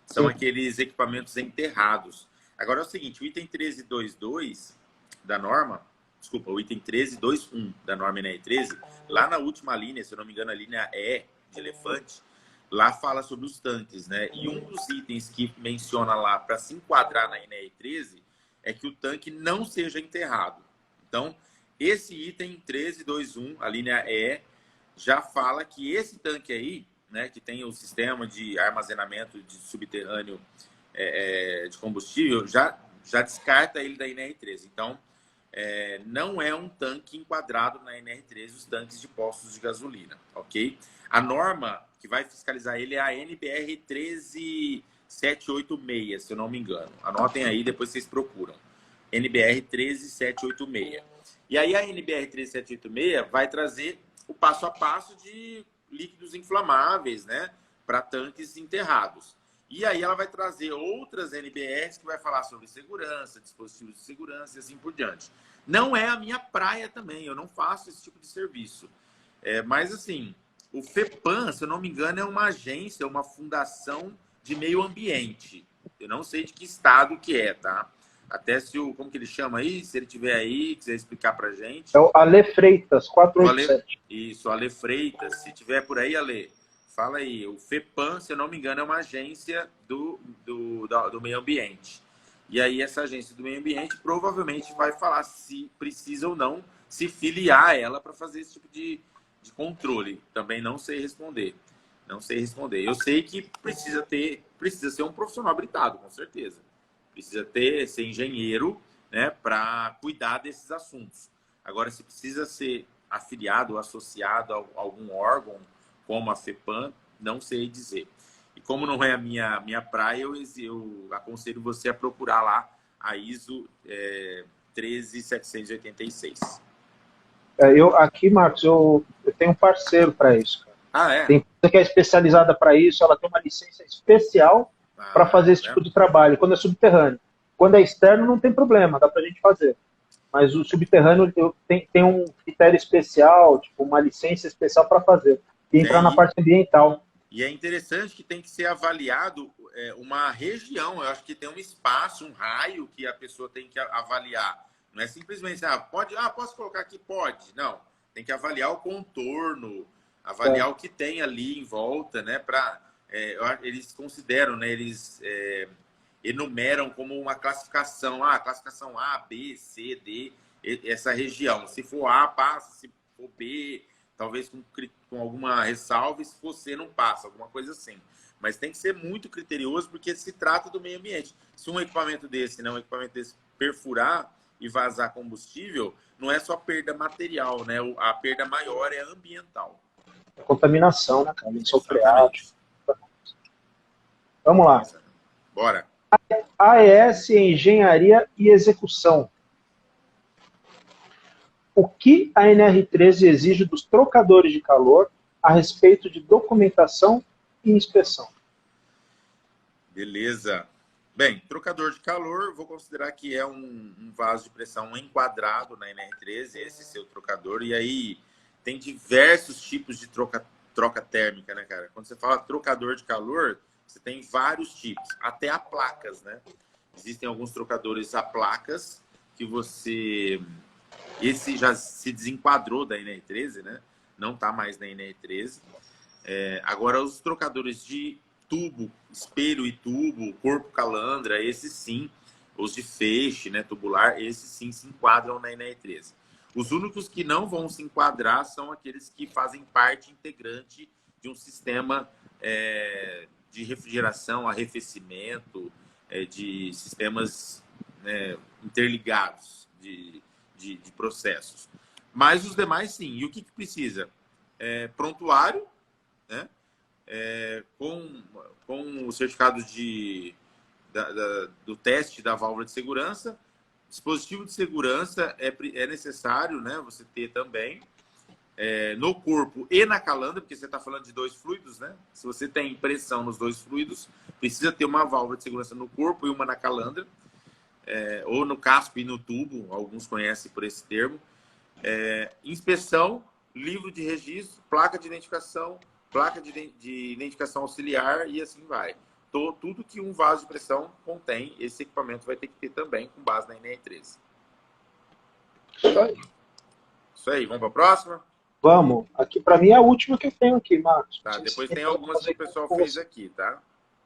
São aqueles equipamentos enterrados. Agora é o seguinte, o item 13.2.2 da norma, desculpa, o item 13.2.1 da norma NR13, lá na última linha, se eu não me engano, a linha E de elefante, lá fala sobre os tanques, né? E um dos itens que menciona lá para se enquadrar na NR13 é que o tanque não seja enterrado. Então, Esse item 13.2.1, a linha E, já fala que esse tanque aí, né, que tem o sistema de armazenamento de subterrâneo de combustível, já descarta ele da NR13. Então, não é um tanque enquadrado na NR13, os tanques de postos de gasolina, ok? A norma que vai fiscalizar ele é a NBR 13786, se eu não me engano. Anotem aí, depois vocês procuram. NBR 13786. E aí a NBR 13786 vai trazer o passo a passo de líquidos inflamáveis, né, para tanques enterrados. E aí ela vai trazer outras NBRs que vai falar sobre segurança, dispositivos de segurança e assim por diante. Não é a minha praia também, eu não faço esse tipo de serviço. Mas assim, o FEPAM, se eu não me engano, é uma agência, uma fundação de meio ambiente. Eu não sei de que estado que é, tá? Até se o... Como que ele chama aí? Se ele tiver aí, quiser explicar pra gente. É o Ale Freitas, 487. Isso, Ale Freitas. Se tiver por aí, Ale, fala aí. O FEPAM, se eu não me engano, é uma agência do meio ambiente. E aí essa agência do meio ambiente provavelmente vai falar se precisa ou não se filiar a ela para fazer esse tipo de controle. Também não sei responder. Não sei responder. Eu sei que precisa ser um profissional habilitado, com certeza. Precisa ser engenheiro, né, para cuidar desses assuntos. Agora, se precisa ser afiliado ou associado a algum órgão, como a FEPAM, não sei dizer. E como não é a minha praia, eu aconselho você a procurar lá a ISO 13786. Aqui, Marcos, eu tenho um parceiro para isso. Ah, é? Tem empresa que é especializada para isso, ela tem uma licença especial para fazer esse tipo de trabalho, quando é subterrâneo. Quando é externo, não tem problema, dá para a gente fazer. Mas o subterrâneo tem um critério especial, tipo uma licença especial para fazer. E entrar na parte ambiental. E é interessante que tem que ser avaliado uma região. Eu acho que tem um espaço, um raio que a pessoa tem que avaliar. Não é simplesmente, posso colocar aqui? Pode. Não, tem que avaliar o contorno, avaliar o que tem ali em volta, né? Eles consideram, né? Eles enumeram como uma classificação, classificação A, B, C, D, essa região. Se for A, passa, se for B, talvez com alguma ressalva, e se for C, não passa, alguma coisa assim. Mas tem que ser muito criterioso, porque se trata do meio ambiente. Se um equipamento desse perfurar e vazar combustível, não é só perda material, né? A perda maior é ambiental. A contaminação, né, cara? Freático. Vamos lá. Bora. AES, Engenharia e Execução. O que a NR13 exige dos trocadores de calor a respeito de documentação e inspeção? Beleza. Bem, trocador de calor, vou considerar que é um vaso de pressão enquadrado na NR13, esse seu trocador, e aí tem diversos tipos de troca térmica, né, cara? Quando você fala trocador de calor, você tem vários tipos, até a placas, né? Existem alguns trocadores a placas que esse já se desenquadrou da NR13, né? Não está mais na NR13. Agora, os trocadores de tubo, espelho e tubo, corpo calandra, esses sim, os de feixe, né, tubular, esses sim se enquadram na NR13. Os únicos que não vão se enquadrar são aqueles que fazem parte integrante de um sistema de refrigeração, arrefecimento, de sistemas interligados de processos. Mas os demais, sim. E o que precisa? Prontuário, né? Com o certificado do teste da válvula de segurança. Dispositivo de segurança é necessário, né, você ter também no corpo e na calandra, porque você está falando de dois fluidos, né? Se você tem pressão nos dois fluidos, precisa ter uma válvula de segurança no corpo e uma na calandra, ou no casco e no tubo, alguns conhecem por esse termo. Inspeção, livro de registro, placa de identificação, placa de identificação auxiliar e assim vai. Tudo que um vaso de pressão contém, esse equipamento vai ter que ter também, com base na NR13. Isso aí, vamos para a próxima? Vamos. Aqui, para mim, é a última que eu tenho aqui, Marcos. Tá, depois tem algumas que o pessoal fez aqui, tá?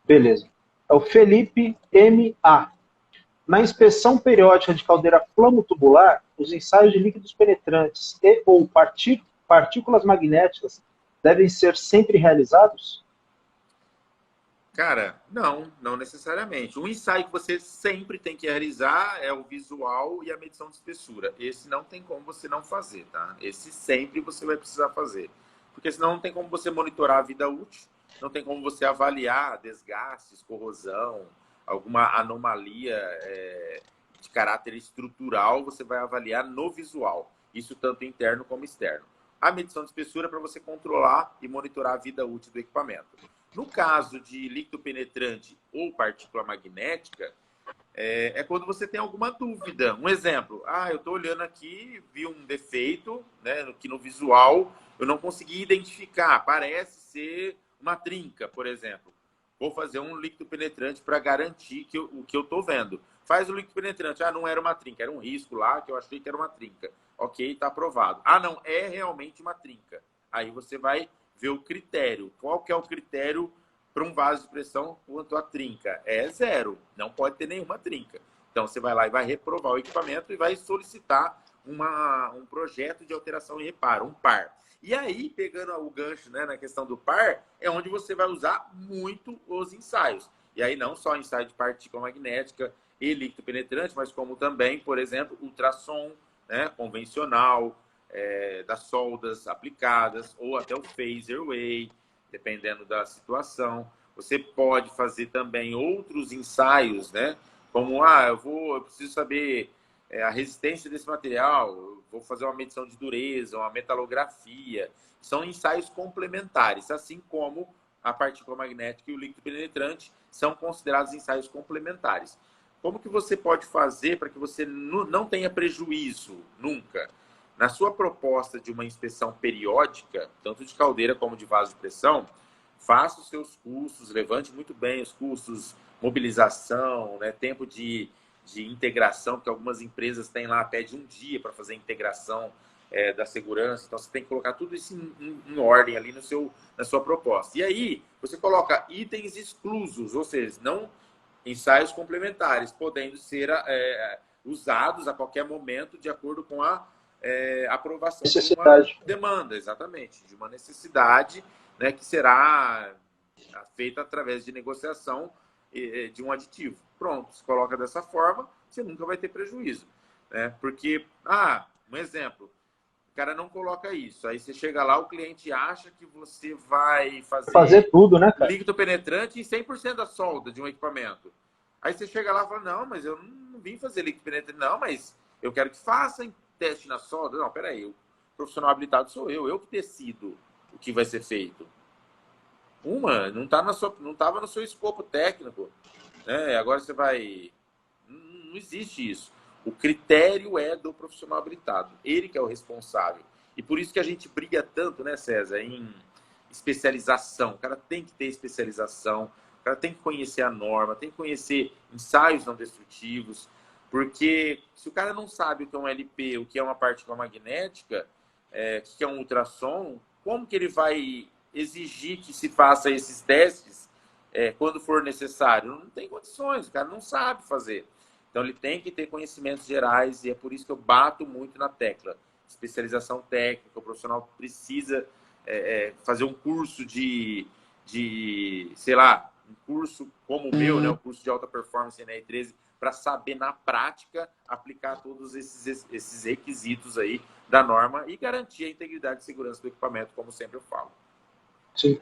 Beleza. É o Felipe M.A. Na inspeção periódica de caldeira flamo-tubular, os ensaios de líquidos penetrantes e ou partículas magnéticas devem ser sempre realizados? Cara, não necessariamente. O ensaio que você sempre tem que realizar é o visual e a medição de espessura. Esse não tem como você não fazer, tá? Esse sempre você vai precisar fazer. Porque senão não tem como você monitorar a vida útil, não tem como você avaliar desgastes, corrosão, alguma anomalia de caráter estrutural, você vai avaliar no visual. Isso tanto interno como externo. A medição de espessura é para você controlar e monitorar a vida útil do equipamento. No caso de líquido penetrante ou partícula magnética, é quando você tem alguma dúvida. Um exemplo, eu estou olhando aqui, vi um defeito, né, que no visual eu não consegui identificar, parece ser uma trinca, por exemplo. Vou fazer um líquido penetrante para garantir que o que eu estou vendo. Faz o líquido penetrante, não era uma trinca, era um risco lá que eu achei que era uma trinca. Ok, está aprovado. Não, é realmente uma trinca. Aí você vai ver o critério. Qual que é o critério para um vaso de pressão quanto à trinca? É 0. Não pode ter nenhuma trinca. Então, você vai lá e vai reprovar o equipamento e vai solicitar um projeto de alteração e reparo, um par. E aí, pegando o gancho, né, na questão do par, é onde você vai usar muito os ensaios. E aí, não só ensaio de partícula magnética e líquido penetrante, mas como também, por exemplo, ultrassom, né, convencional, das soldas aplicadas, ou até o phaser way, dependendo da situação. Você pode fazer também outros ensaios, né? Como, eu preciso saber a resistência desse material, eu vou fazer uma medição de dureza, uma metalografia. São ensaios complementares, assim como a partícula magnética e o líquido penetrante são considerados ensaios complementares. Como que você pode fazer para que você não tenha prejuízo nunca? Na sua proposta de uma inspeção periódica, tanto de caldeira como de vaso de pressão, faça os seus custos, levante muito bem os custos, mobilização, né, tempo de integração, porque algumas empresas têm lá, pede um dia para fazer a integração da segurança, então você tem que colocar tudo isso em ordem ali na sua proposta. E aí, você coloca itens exclusos, ou seja, não ensaios complementares, podendo ser usados a qualquer momento de acordo com a aprovação de uma demanda, exatamente, de uma necessidade, né, que será feita através de negociação de um aditivo. Pronto, se coloca dessa forma, você nunca vai ter prejuízo, né? Porque, um exemplo, o cara não coloca isso, aí você chega lá, o cliente acha que você vai fazer tudo, né, cara? Líquido penetrante em 100% da solda de um equipamento. Aí você chega lá e fala, não, mas eu não vim fazer líquido penetrante, não, mas eu quero que façam teste na solda. Não, peraí, o profissional habilitado sou eu que decido o que vai ser feito. Não estava no seu escopo técnico, né? Agora você vai... Não existe isso. O critério é do profissional habilitado. Ele que é o responsável. E por isso que a gente briga tanto, né, César, em especialização. O cara tem que ter especialização, o cara tem que conhecer a norma, tem que conhecer ensaios não destrutivos, porque se o cara não sabe o que é um LP, o que é uma partícula magnética, o que é um ultrassom, como que ele vai exigir que se faça esses testes quando for necessário? Não tem condições, o cara não sabe fazer. Então, ele tem que ter conhecimentos gerais e é por isso que eu bato muito na tecla. Especialização técnica, o profissional precisa fazer um curso sei lá, um curso como o meu, né, um curso de alta performance na E13, para saber na prática aplicar todos esses requisitos aí da norma e garantir a integridade e segurança do equipamento, como sempre eu falo. Sim.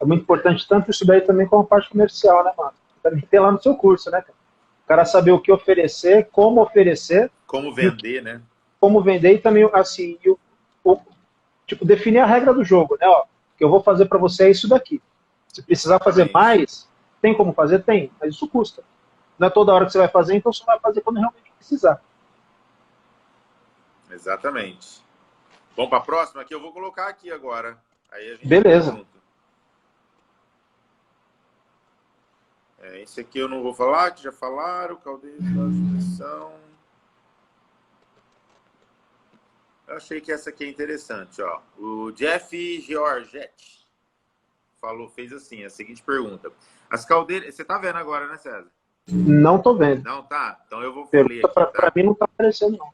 É muito importante tanto isso daí também como a parte comercial, né, mano? Também tem lá no seu curso, né, cara? O cara saber o que oferecer, como vender, né? Como vender e também, assim, tipo, definir a regra do jogo, né? Ó, o que eu vou fazer para você é isso daqui. Se precisar fazer mais, tem como fazer? Tem, mas isso custa. Não é toda hora que você vai fazer, então você vai fazer quando realmente precisar. Exatamente. Vamos para a próxima? Aqui eu vou colocar aqui agora. Aí a gente beleza. Esse aqui eu não vou falar, que já falaram. Caldeira de pressão. Eu achei que essa aqui é interessante, ó. O Jeff Georgette fez assim, a seguinte pergunta. As caldeiras... Você tá vendo agora, né, César? Não tô vendo. Não, tá. Então eu vou ler Pergunta aqui, tá? para mim não tá aparecendo, não.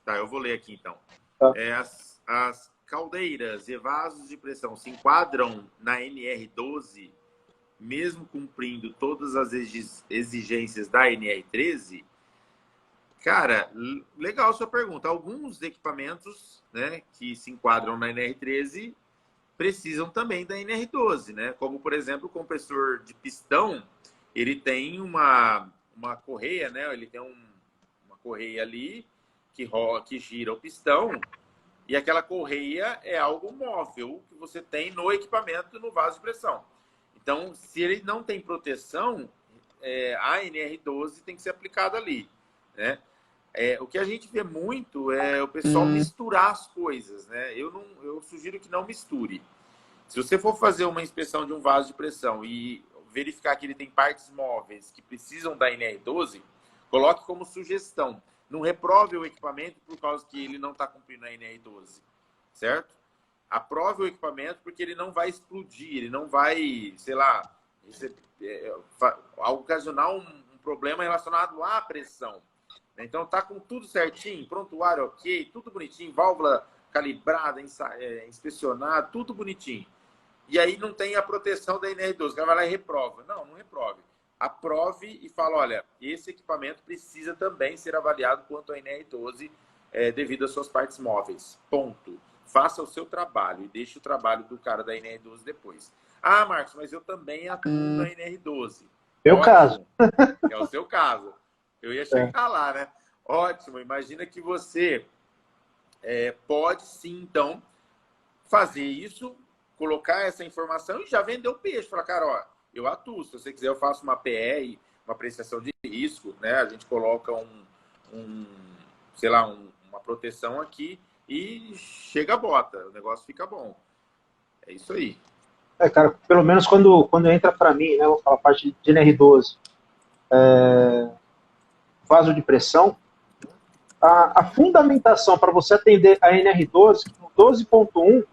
Tá, eu vou ler aqui então. Tá. As caldeiras e vasos de pressão se enquadram na NR12, mesmo cumprindo todas as exigências da NR13? Cara, legal a sua pergunta. Alguns equipamentos, né, que se enquadram na NR13 precisam também da NR12, né? Como, por exemplo, o compressor de pistão, ele tem uma correia, né? Ele tem uma correia ali que gira o pistão, e aquela correia é algo móvel que você tem no equipamento, no vaso de pressão. Então, se ele não tem proteção, a NR12 tem que ser aplicada ali, né? O que a gente vê muito é o pessoal misturar as coisas, né? Eu sugiro que não misture. Se você for fazer uma inspeção de um vaso de pressão e verificar que ele tem partes móveis que precisam da NR12, coloque como sugestão. Não reprove o equipamento por causa que ele não está cumprindo a NR12, certo? Aprove o equipamento porque ele não vai explodir, ele não vai, sei lá, ocasionar um problema relacionado à pressão. Então tá com tudo certinho, prontuário ok, tudo bonitinho, válvula calibrada, inspecionada, tudo bonitinho. E aí não tem a proteção da NR12, o cara vai lá e reprova. Não reprove. Aprove e fala, olha, esse equipamento precisa também ser avaliado quanto a NR12 devido às suas partes móveis. Ponto. Faça o seu trabalho e deixe o trabalho do cara da NR12 depois. Ah, Marcos, mas eu também atuo na NR12. Meu caso. É o seu caso. Eu ia chegar lá, né? Ótimo. Imagina que você pode sim, então, fazer isso, colocar essa informação e já vender o peixe. Falar, cara, ó, eu atuo. Se você quiser, eu faço uma PR, uma apreciação de risco, né? A gente coloca sei lá, uma proteção aqui e chega a bota. O negócio fica bom. É isso aí. Cara, pelo menos quando entra para mim, né, vou falar a parte de NR12, vaso de pressão, a fundamentação para você atender a NR12, no 12.1,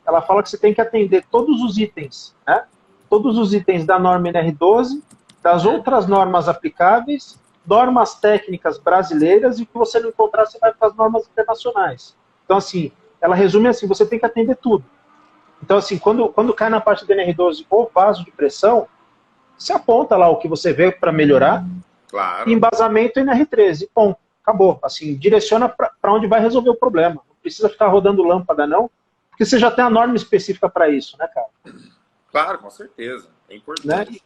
ela fala que você tem que atender todos os itens, né? Todos os itens da norma NR12, das outras normas aplicáveis, normas técnicas brasileiras, e o que você não encontrar, você vai para as normas internacionais. Então, assim, ela resume assim, você tem que atender tudo. Então, assim, quando cai na parte do NR12 ou vaso de pressão, você aponta lá o que você vê para melhorar, claro. E embasamento NR13, ponto. Acabou. Assim, direciona para onde vai resolver o problema. Não precisa ficar rodando lâmpada, não, porque você já tem a norma específica para isso, né, cara? Claro, com certeza. É importante. Né?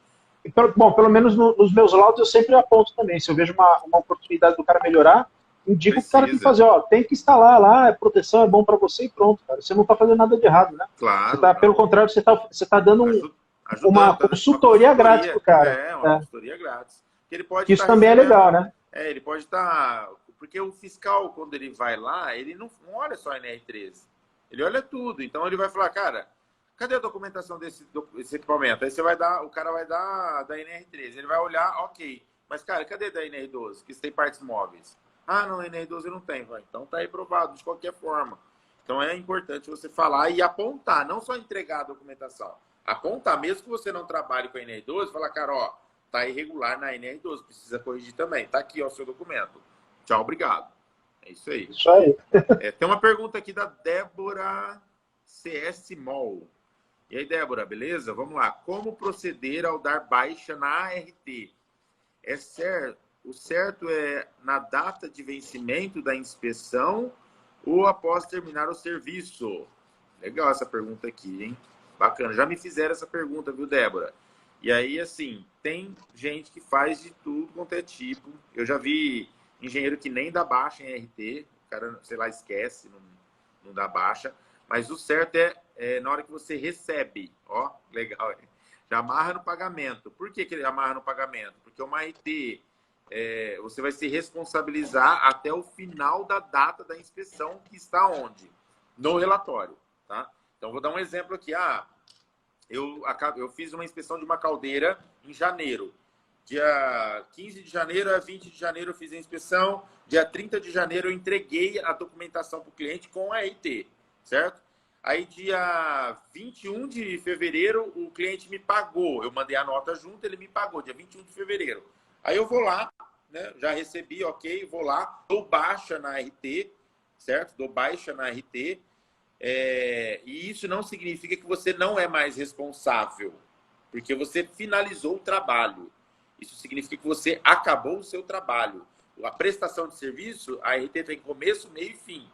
E, bom, pelo menos nos meus laudos eu sempre aponto também. Se eu vejo uma oportunidade do cara melhorar, indico que o cara tem que fazer, ó, tem que instalar lá, proteção é bom para você e pronto, cara. Você não está fazendo nada de errado, né? Claro. Você tá, pelo contrário, você tá dando uma consultoria grátis pro cara. Uma consultoria grátis. Ele pode isso também é legal, né? Ele pode estar... Porque o fiscal, quando ele vai lá, ele não olha só a NR13. Ele olha tudo. Então, ele vai falar, cara, cadê a documentação desse equipamento? Aí o cara vai dar da NR13. Ele vai olhar, ok. Mas, cara, cadê da NR12? Que tem partes móveis. Ah, não, NR12 não tem. Então, tá reprovado de qualquer forma. Então, é importante você falar e apontar. Não só entregar a documentação. Apontar, mesmo que você não trabalhe com a NR12, falar, cara, ó, tá irregular na NR12, precisa corrigir também. Tá aqui, ó, o seu documento. Tchau, obrigado. É isso aí. Isso aí. Tem uma pergunta aqui da Débora CS Mol. E aí, Débora, beleza? Vamos lá. Como proceder ao dar baixa na ART? O certo é na data de vencimento da inspeção ou após terminar o serviço? Legal essa pergunta aqui, hein? Bacana. Já me fizeram essa pergunta, viu, Débora? E aí, assim, tem gente que faz de tudo quanto é tipo. Eu já vi engenheiro que nem dá baixa em RT. O cara, sei lá, esquece, não dá baixa. Mas o certo é na hora que você recebe. Ó, legal. Já amarra no pagamento. Por que ele amarra no pagamento? Porque uma RT, você vai se responsabilizar até o final da data da inspeção, que está onde? No relatório, tá? Então, vou dar um exemplo aqui. Eu fiz uma inspeção de uma caldeira em janeiro. Dia 15 de janeiro a 20 de janeiro eu fiz a inspeção. Dia 30 de janeiro eu entreguei a documentação para o cliente com a RT, certo? Aí dia 21 de fevereiro o cliente me pagou. Eu mandei a nota junto, ele me pagou, dia 21 de fevereiro. Aí eu vou lá, né? Já recebi, ok, vou lá, dou baixa na RT, certo? Dou baixa na RT. E isso não significa que você não é mais responsável, porque você finalizou o trabalho. Isso significa que você acabou o seu trabalho. A prestação de serviço, a RT tem começo, meio e fim,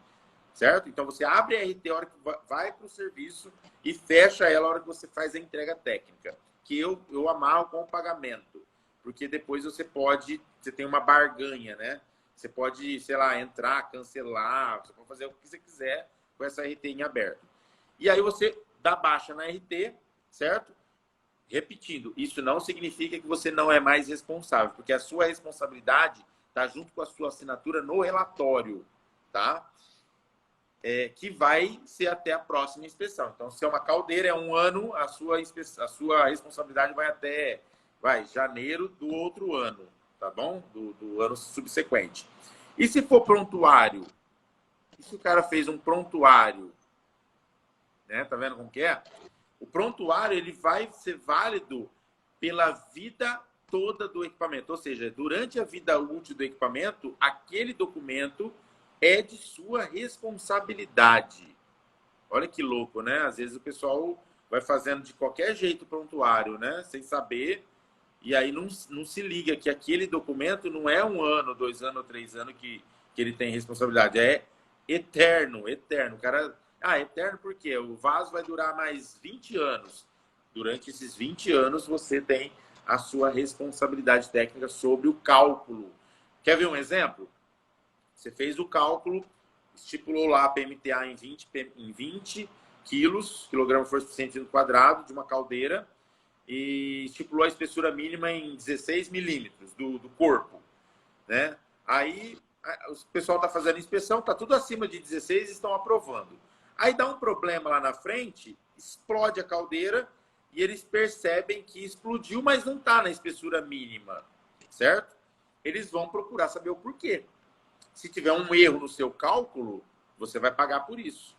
certo? Então você abre a RT a hora que vai para o serviço e fecha ela a hora que você faz a entrega técnica, que eu amarro com o pagamento, porque depois você tem uma barganha, né? Você pode, sei lá, entrar, cancelar, você pode fazer o que você quiser com essa RT em aberto. E aí você dá baixa na RT, certo? Repetindo, isso não significa que você não é mais responsável, porque a sua responsabilidade está junto com a sua assinatura no relatório, tá? Que vai ser até a próxima inspeção. Então, se é uma caldeira, é 1 ano, a sua responsabilidade vai até janeiro do outro ano, tá bom? Do ano subsequente. E se for prontuário? E se o cara fez um prontuário, né? Tá vendo como que é? O prontuário ele vai ser válido pela vida toda do equipamento. Ou seja, durante a vida útil do equipamento, aquele documento é de sua responsabilidade. Olha que louco, né? Às vezes o pessoal vai fazendo de qualquer jeito o prontuário, né? Sem saber. E aí não se liga que aquele documento não é 1 ano, 2 anos, 3 anos que ele tem responsabilidade. É eterno, eterno. O cara... eterno por quê? O vaso vai durar mais 20 anos. Durante esses 20 anos, você tem a sua responsabilidade técnica sobre o cálculo. Quer ver um exemplo? Você fez o cálculo, estipulou lá a PMTA em 20 quilos, quilograma força por centímetro quadrado de uma caldeira, e estipulou a espessura mínima em 16 milímetros do corpo, né? Aí o pessoal está fazendo inspeção, está tudo acima de 16 e estão aprovando. Aí dá um problema lá na frente, explode a caldeira e eles percebem que explodiu, mas não está na espessura mínima, certo? Eles vão procurar saber o porquê. Se tiver um erro no seu cálculo, você vai pagar por isso.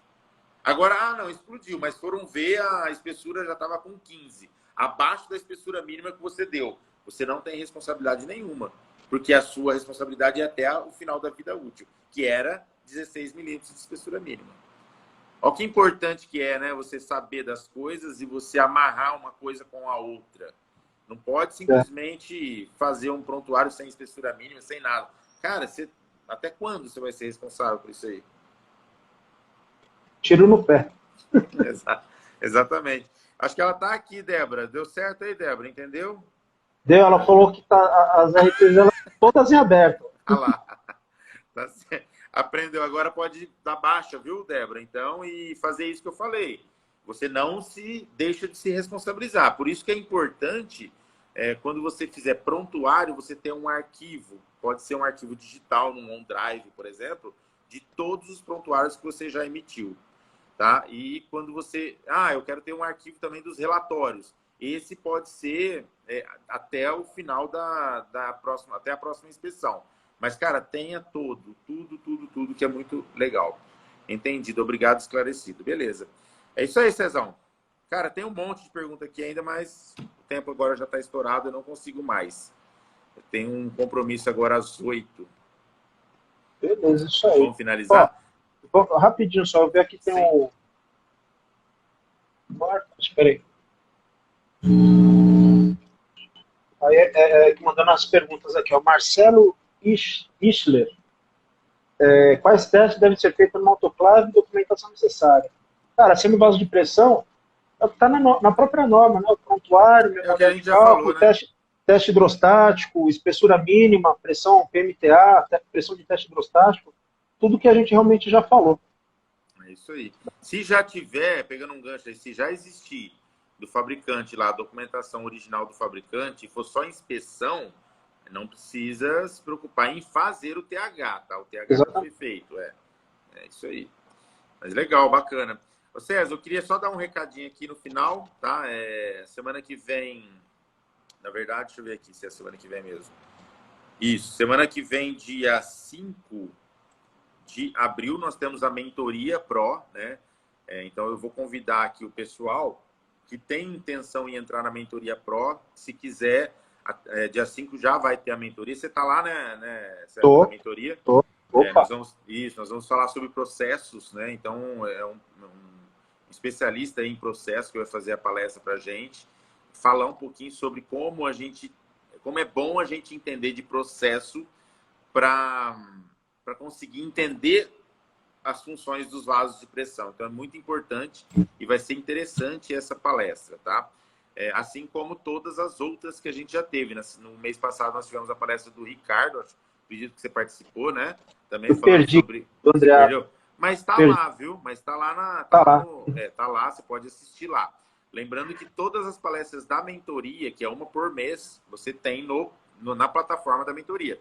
Agora, não, explodiu, mas foram ver, a espessura já estava com 15, abaixo da espessura mínima que você deu. Você não tem responsabilidade nenhuma, porque a sua responsabilidade é até o final da vida útil, que era 16 milímetros de espessura mínima. Olha que importante que é, né? Você saber das coisas e você amarrar uma coisa com a outra. Não pode simplesmente fazer um prontuário sem espessura mínima, sem nada. Cara, até quando você vai ser responsável por isso aí? Tiro no pé. Exatamente. Acho que ela está aqui, Débora. Deu certo aí, Débora? Entendeu? Deu, ela falou que as RTs elas todas em aberto. Olha lá. Tá certo. Aprendeu agora, pode dar baixa, viu, Débora? Então, e fazer isso que eu falei. Você não se deixa de se responsabilizar. Por isso que é importante, quando você fizer prontuário, você ter um arquivo. Pode ser um arquivo digital, num OneDrive, por exemplo, de todos os prontuários que você já emitiu. Tá? E quando você... eu quero ter um arquivo também dos relatórios. Esse pode ser até o final até a próxima inspeção. Mas, cara, tenha tudo, que é muito legal. Entendido, obrigado, esclarecido. Beleza. É isso aí, Cezão. Cara, tem um monte de pergunta aqui ainda, mas o tempo agora já está estourado, eu não consigo mais. Eu tenho um compromisso agora às 8. Beleza, isso aí. Vamos finalizar? Rapidinho só, eu ver aqui tem o... Marcos, espera aí. Aí, mandando as perguntas aqui, ó. Marcelo Ischler. Quais testes devem ser feitos no autoclave e documentação necessária? Cara, sendo base de pressão, está na própria norma, né? O prontuário, memória de cálculo, né? Teste hidrostático, espessura mínima, pressão PMTA, pressão de teste hidrostático, tudo que a gente realmente já falou. É isso aí. Se já tiver, pegando um gancho aí, se já existir do fabricante lá, a documentação original do fabricante, e for só inspeção, não precisa se preocupar em fazer o TH, tá? O TH já foi feito, é isso aí. Mas legal, bacana. Ô César, eu queria só dar um recadinho aqui no final, tá? Semana que vem, na verdade, deixa eu ver aqui se é semana que vem mesmo. Isso, semana que vem, dia 5 de abril, nós temos a mentoria Pro, né? Então eu vou convidar aqui o pessoal que tem intenção em entrar na mentoria Pro, se quiser Dia 5 já vai ter a mentoria. Você está lá, né César, Tô. na mentoria? Opa. Nós vamos falar sobre processos, né? Então, é um especialista em processo que vai fazer a palestra para a gente, falar um pouquinho sobre como é bom a gente entender de processo para conseguir entender as funções dos vasos de pressão. Então, é muito importante e vai ser interessante essa palestra, tá? Assim como todas as outras que a gente já teve. No mês passado, nós tivemos a palestra do Ricardo, acredito que você participou, né? Também falando sobre... André. Você perdeu? Mas tá lá, viu? Mas tá lá tá lá, você pode assistir lá. Lembrando que todas as palestras da mentoria, que é uma por mês, você tem na plataforma da mentoria.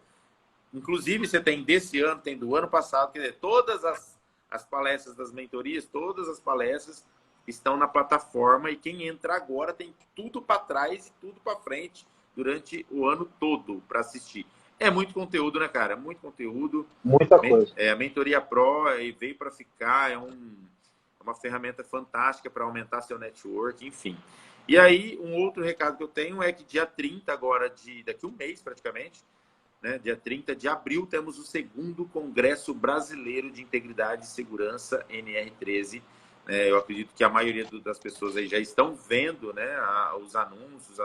Inclusive, você tem desse ano, tem do ano passado, quer dizer, todas as palestras das mentorias, todas as palestras estão na plataforma e quem entra agora tem tudo para trás e tudo para frente durante o ano todo para assistir. É muito conteúdo, né, cara? Muito conteúdo. Muita coisa. A Mentoria Pro veio para ficar, é uma ferramenta fantástica para aumentar seu network, enfim. E aí, um outro recado que eu tenho é que dia 30 agora, daqui a um mês praticamente, né, dia 30 de abril, temos o 2º Congresso Brasileiro de Integridade e Segurança, NR13. Eu acredito que a maioria das pessoas aí já estão vendo, né, os anúncios,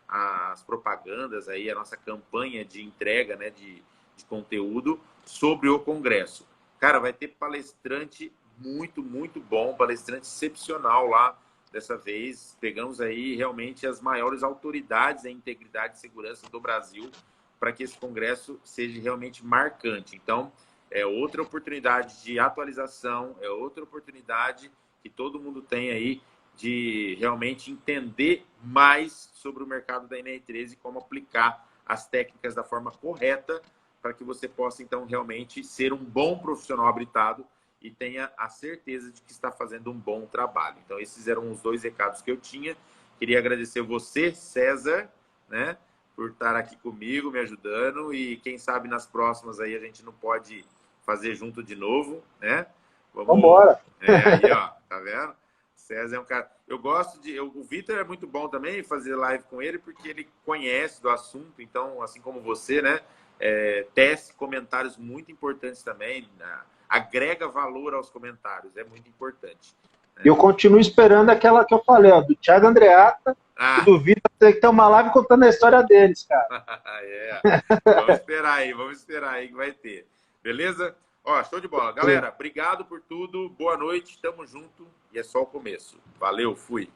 as propagandas, aí, a nossa campanha de entrega, né, de conteúdo sobre o Congresso. Cara, vai ter palestrante muito, muito bom, palestrante excepcional lá dessa vez. Pegamos aí realmente as maiores autoridades em integridade e segurança do Brasil para que esse congresso seja realmente marcante. Então, é outra oportunidade de atualização, é outra oportunidade que todo mundo tem aí de realmente entender mais sobre o mercado da NR13 e como aplicar as técnicas da forma correta para que você possa, então, realmente ser um bom profissional habilitado e tenha a certeza de que está fazendo um bom trabalho. Então, esses eram os 2 recados que eu tinha. Queria agradecer você, César, né, por estar aqui comigo, me ajudando, e quem sabe nas próximas aí a gente não pode fazer junto de novo, né? Vamos embora. Aí, ó, tá vendo? César é um cara... O Vitor é muito bom também fazer live com ele, porque ele conhece do assunto, então, assim como você, né? Tece comentários muito importantes também, agrega valor aos comentários, é muito importante. Né? Eu continuo esperando aquela que eu falei, ó, do Thiago Andreatta e do Vitor, tem que ter uma live contando a história deles, cara. Vamos esperar aí que vai ter. Beleza? Ó, show de bola. Galera, obrigado por tudo, boa noite, tamo junto e é só o começo. Valeu, fui.